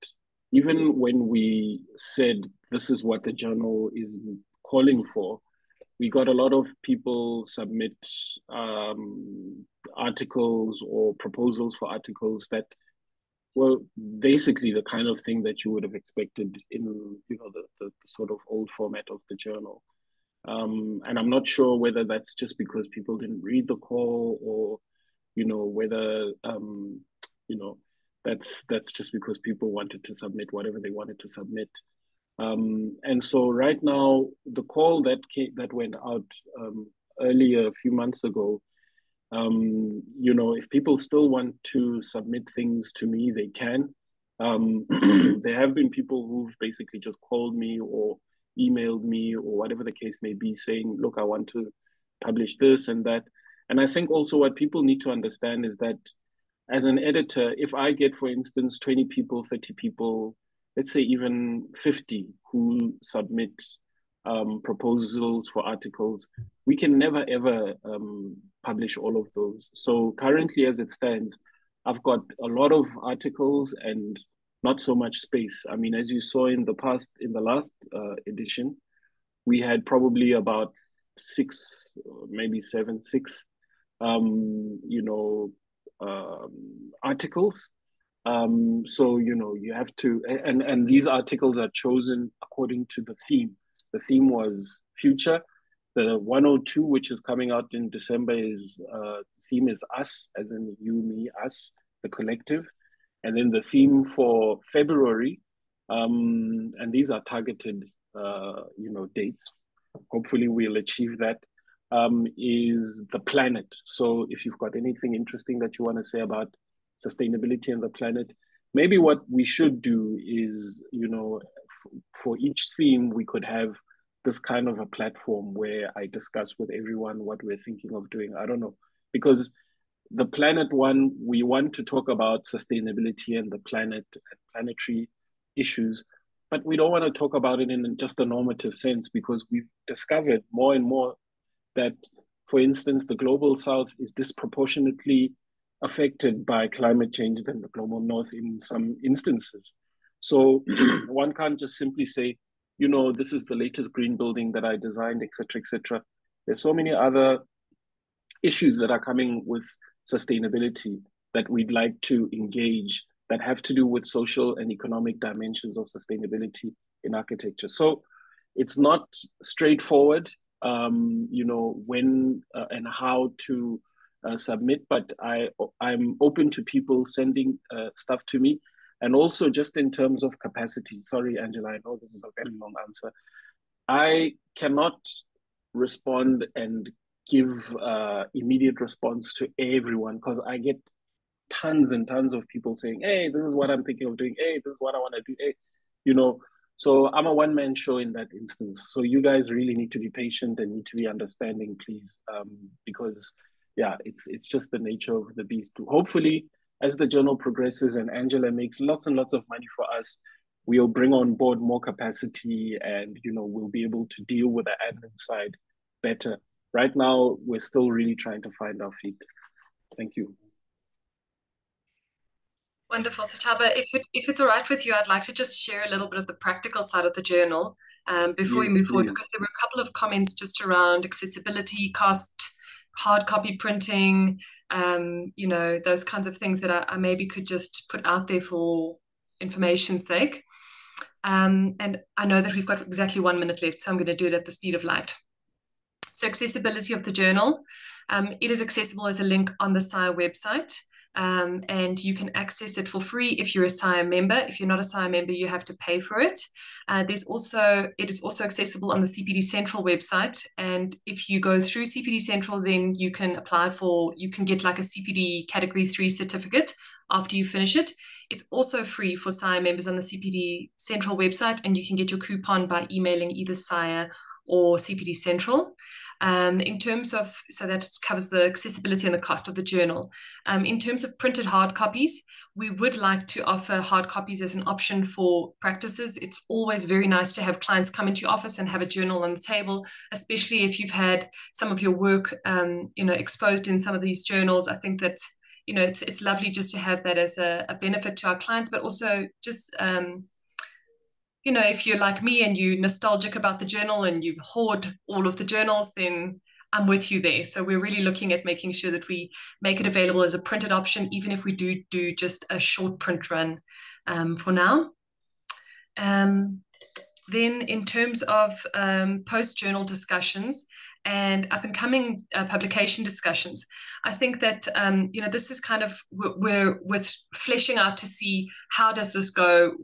even when we said this is what the journal is calling for, we got a lot of people submit articles or proposals for articles that were basically the kind of thing that you would have expected in, you know, the sort of old format of the journal. And I'm not sure whether that's just because people didn't read the call or, you know, whether, you know, that's just because people wanted to submit whatever they wanted to submit. And so right now, the call that went out earlier, a few months ago, you know, if people still want to submit things to me, they can. There have been people who've basically just called me or emailed me or whatever the case may be, saying, look, I want to publish this and that. And I think also what people need to understand is that as an editor, if I get, for instance, 20 people, 30 people, let's say even 50 who submit proposals for articles, we can never ever publish all of those. So currently, as it stands, I've got a lot of articles and not so much space. I mean, as you saw in the last edition, we had probably about 6, maybe 7, 6, you know, articles. So, you know, you have to, and these articles are chosen according to the theme. The theme was future. The 102, which is coming out in December, is theme is us, as in you, me, us, the collective. And then the theme for February, and these are targeted, you know, dates. Hopefully we'll achieve that, is the planet. So if you've got anything interesting that you want to say about sustainability and the planet, maybe what we should do is, you know, for each theme, we could have this kind of a platform where I discuss with everyone what we're thinking of doing. I don't know, because the planet one, we want to talk about sustainability and the planet and planetary issues, but we don't want to talk about it in just a normative sense, because we've discovered more and more that, for instance, the global south is disproportionately affected by climate change than the global north in some instances. So one can't just simply say, you know, this is the latest green building that I designed, etc., etc. There's so many other issues that are coming with sustainability that we'd like to engage that have to do with social and economic dimensions of sustainability in architecture. So it's not straightforward, you know, when and how to submit, but I'm open to people sending stuff to me. And also just in terms of capacity, sorry, Angela, I know this is a very long answer. I cannot respond and give immediate response to everyone, because I get tons and tons of people saying, hey, this is what I'm thinking of doing. Hey, this is what I want to do. Hey, you know, so I'm a one-man show in that instance. So you guys really need to be patient and need to be understanding, please, because yeah, it's just the nature of the beast. Hopefully, as the journal progresses and Angela makes lots and lots of money for us, we'll bring on board more capacity, and you know, we'll be able to deal with the admin side better. Right now, we're still really trying to find our feet. Thank you. Wonderful. So Taba, if it's all right with you, I'd like to just share a little bit of the practical side of the journal before we move forward, because there were a couple of comments just around accessibility, cost, hard copy printing, you know, those kinds of things that I maybe could just put out there for information's sake. And I know that we've got exactly 1 minute left, so I'm going to do it at the speed of light. So accessibility of the journal. It is accessible as a link on the SIRE website. And you can access it for free if you're a SIRE member. If you're not a SIRE member, you have to pay for it. It is also accessible on the CPD Central website. And if you go through CPD Central, then you can get like a CPD Category 3 certificate after you finish it. It's also free for SIRE members on the CPD Central website, and you can get your coupon by emailing either SIRE or CPD Central. In terms of, so that covers the accessibility and the cost of the journal. In terms of printed hard copies, we would like to offer hard copies as an option for practices. It's always very nice to have clients come into your office and have a journal on the table, especially if you've had some of your work, exposed in some of these journals. I think that, it's lovely just to have that as a benefit to our clients, but also just, if you're like me and you're nostalgic about the journal and you hoard all of the journals, then I'm with you there. So we're really looking at making sure that we make it available as a printed option, even if we do just a short print run for now. Then in terms of post-journal discussions and up-and-coming publication discussions, I think that, this is kind of, we're with fleshing out to see how does this go.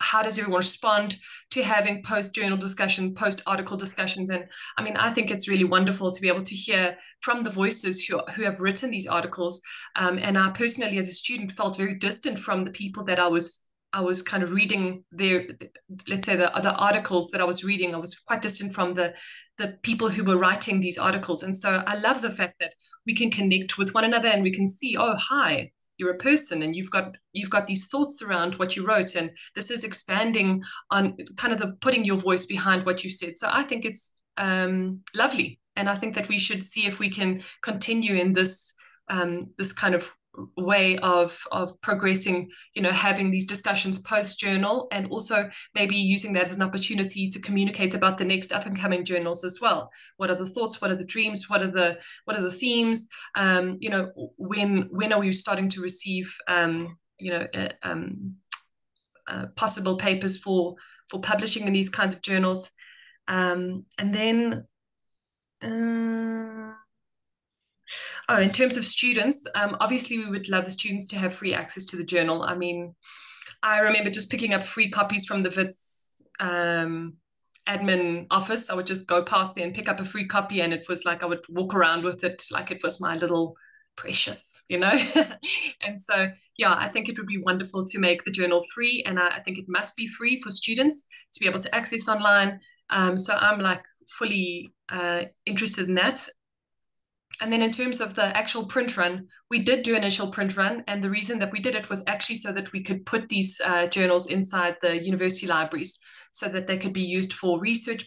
How does everyone respond to having post-journal discussion, post-article discussions? And I mean, I think it's really wonderful to be able to hear from the voices who have written these articles. And I personally, as a student, felt very distant from the people that I was kind of reading let's say the other articles that I was reading. I was quite distant from the people who were writing these articles. And so I love the fact that we can connect with one another and we can see, oh, hi, you're a person and you've got these thoughts around what you wrote, and this is expanding on kind of putting your voice behind what you said. So I think it's lovely, and I think that we should see if we can continue in this kind of way of progressing, having these discussions post-journal, and also maybe using that as an opportunity to communicate about the next up-and-coming journals as well. What are the thoughts? What are the dreams? What are the themes? When are we starting to receive possible papers for publishing in these kinds of journals? And then in terms of students, obviously we would love the students to have free access to the journal. I mean, I remember just picking up free copies from the WITS admin office. I would just go past there and pick up a free copy, and it was like I would walk around with it like it was my little precious, And so, yeah, I think it would be wonderful to make the journal free, and I think it must be free for students to be able to access online. So I'm like fully interested in that. And then in terms of the actual print run, we did do an initial print run. And the reason that we did it was actually so that we could put these journals inside the university libraries so that they could be used for research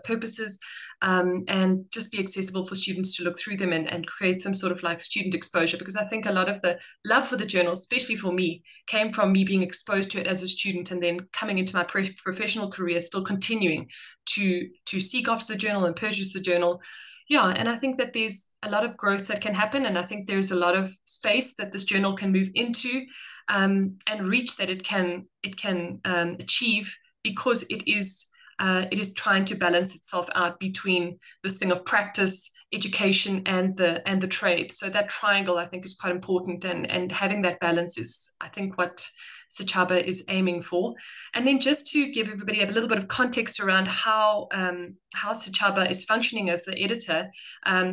purposes, and just be accessible for students to look through them and create some sort of like student exposure. Because I think a lot of the love for the journal, especially for me, came from me being exposed to it as a student and then coming into my professional career, still continuing to seek after the journal and purchase the journal. Yeah, and I think that there's a lot of growth that can happen, and I think there's a lot of space that this journal can move into and reach that it can achieve, because it is trying to balance itself out between this thing of practice, education, and the trade. So that triangle, I think, is quite important, and having that balance is, I think, what Sechaba is aiming for. And then just to give everybody a little bit of context around how Sechaba is functioning as the editor,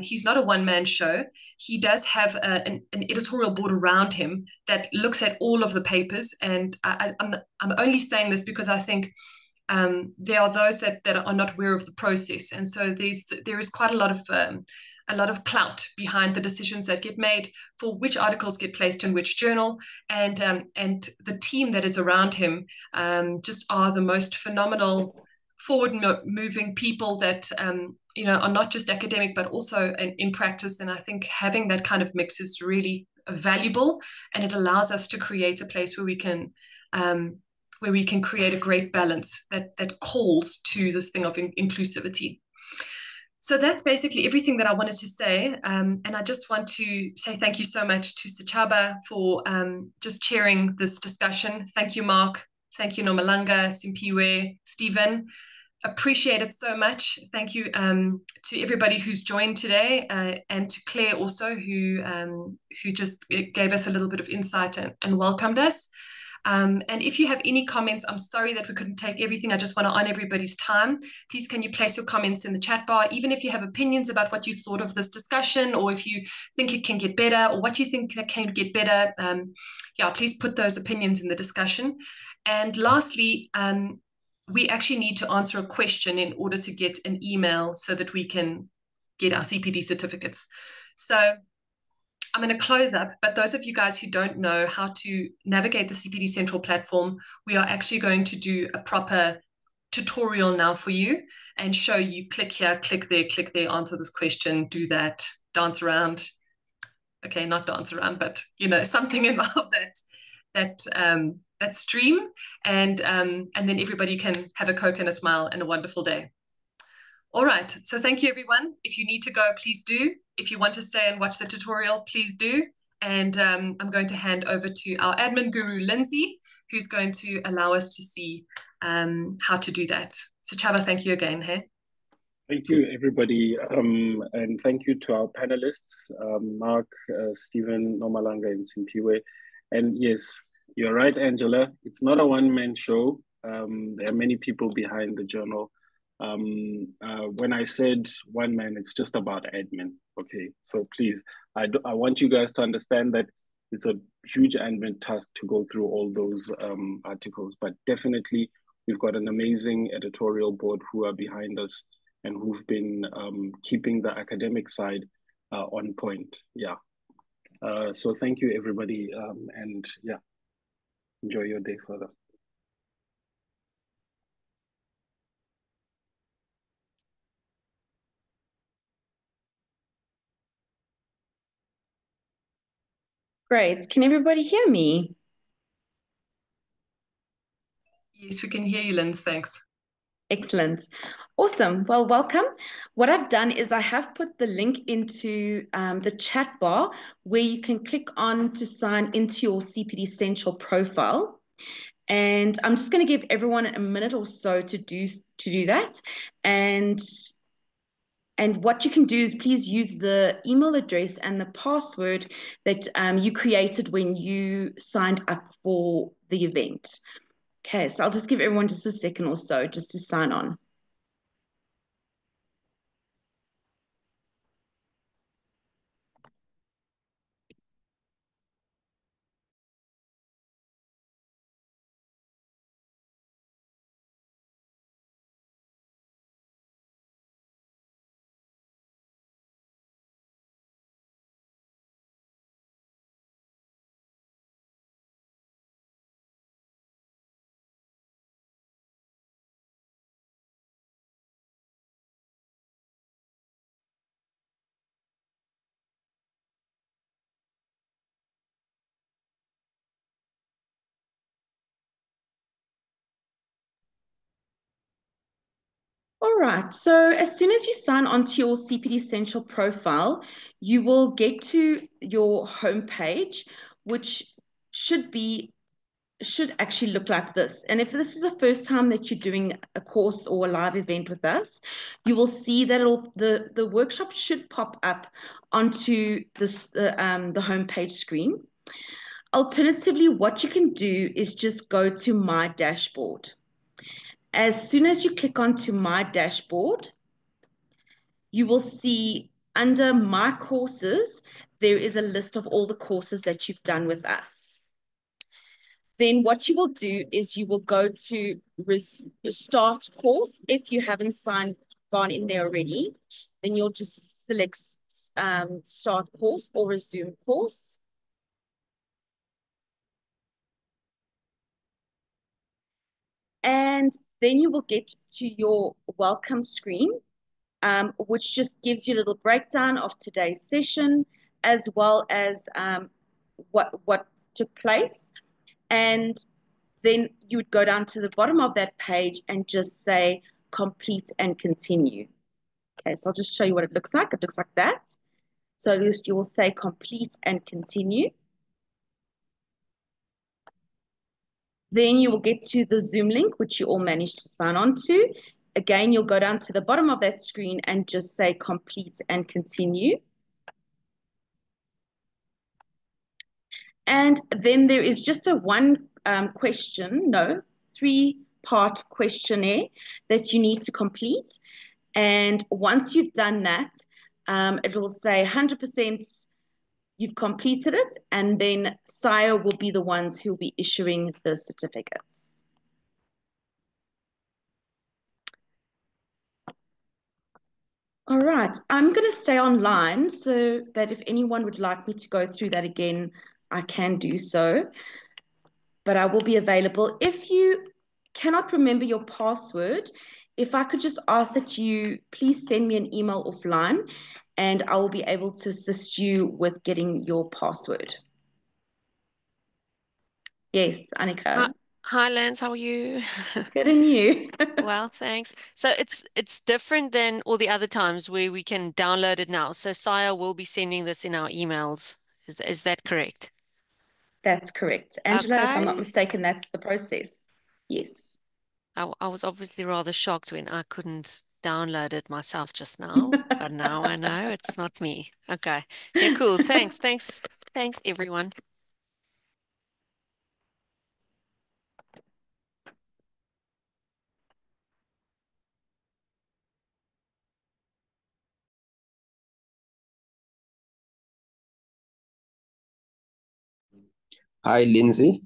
he's not a one-man show. He does have an editorial board around him that looks at all of the papers. And I'm only saying this because I think there are those that are not aware of the process. And so there is quite a lot of clout behind the decisions that get made for which articles get placed in which journal, and the team that is around him just are the most phenomenal, forward-moving people that are not just academic but also in practice. And I think having that kind of mix is really valuable, and it allows us to create a place where we can create a great balance that calls to this thing of inclusivity. So that's basically everything that I wanted to say. And I just want to say thank you so much to Sechaba for just chairing this discussion. Thank you, Mark. Thank you, Nomalanga, Simpiwe, Stephen. appreciate it so much. Thank you to everybody who's joined today, and to Claire also, who just gave us a little bit of insight and welcomed us. And if you have any comments, I'm sorry that we couldn't take everything. I just want to honor everybody's time. Please, can you place your comments in the chat bar? Even if you have opinions about what you thought of this discussion, or if you think it can get better, or what you think that can get better, yeah, please put those opinions in the discussion. And lastly, we actually need to answer a question in order to get an email so that we can get our CPD certificates. So I'm going to close up, but those of you guys who don't know how to navigate the CPD Central platform, we are actually going to do a proper tutorial now for you and show you click here, click there, answer this question, do that, dance around. Okay, not dance around, but you know, something involved that stream, and then everybody can have a Coke and a smile and a wonderful day. All right, so thank you, everyone. If you need to go, please do. If you want to stay and watch the tutorial, please do. And I'm going to hand over to our admin guru, Lindsay, who's going to allow us to see how to do that. So Chaba, thank you again. Hey? Thank you, everybody. And thank you to our panelists, Mark, Stephen, Nomalanga, and Simpiwe. And yes, you're right, Angela. It's not a one-man show. There are many people behind the journal. When I said one man, it's just about admin. Okay, so please, I want you guys to understand that it's a huge admin task to go through all those articles, but definitely we've got an amazing editorial board who are behind us and who've been keeping the academic side on point. Yeah. So thank you, everybody, and yeah, enjoy your day further. Great. Can everybody hear me? Yes, we can hear you, Linz. Thanks. Excellent. Awesome. Well, welcome. What I've done is I have put the link into the chat bar where you can click on to sign into your CPD Central profile. And I'm just going to give everyone a minute or so to do that. And what you can do is please use the email address and the password that you created when you signed up for the event. Okay, so I'll just give everyone just a second or so just to sign on. All right, so as soon as you sign onto your CPD Central profile, you will get to your homepage, which should actually look like this. And if this is the first time that you're doing a course or a live event with us, you will see that the workshop should pop up onto this the homepage screen. Alternatively, what you can do is just go to My Dashboard. As soon as you click onto My Dashboard, you will see under My Courses, there is a list of all the courses that you've done with us. Then what you will do is you will go to Start Course. If you haven't gone in there already, then you'll just select Start Course or Resume Course. And then you will get to your welcome screen, which just gives you a little breakdown of today's session, as well as what took place. And then you would go down to the bottom of that page and just say complete and continue. Okay, so I'll just show you what it looks like. It looks like that. So you will say complete and continue. Then you will get to the Zoom link, which you all managed to sign on to. again, you'll go down to the bottom of that screen and just say complete and continue. And then there is just a three-part questionnaire that you need to complete. And once you've done that, it will say 100% you've completed it, and then SIRE will be the ones who will be issuing the certificates. All right, I'm going to stay online so that if anyone would like me to go through that again, I can do so, but I will be available. If you cannot remember your password, if I could just ask that you please send me an email offline, and I will be able to assist you with getting your password. Yes, Annika. Hi, Lance. How are you? Good, and you? Well, thanks. So it's different than all the other times where we can download it now. So SIRE will be sending this in our emails. Is that correct? That's correct. Angela, if I'm not Okay. mistaken, that's the process. Yes. I was obviously rather shocked when I couldn't download it myself just now, but now I know it's not me. Okay. Yeah, cool. Thanks. Thanks, everyone. Hi, Lindsay.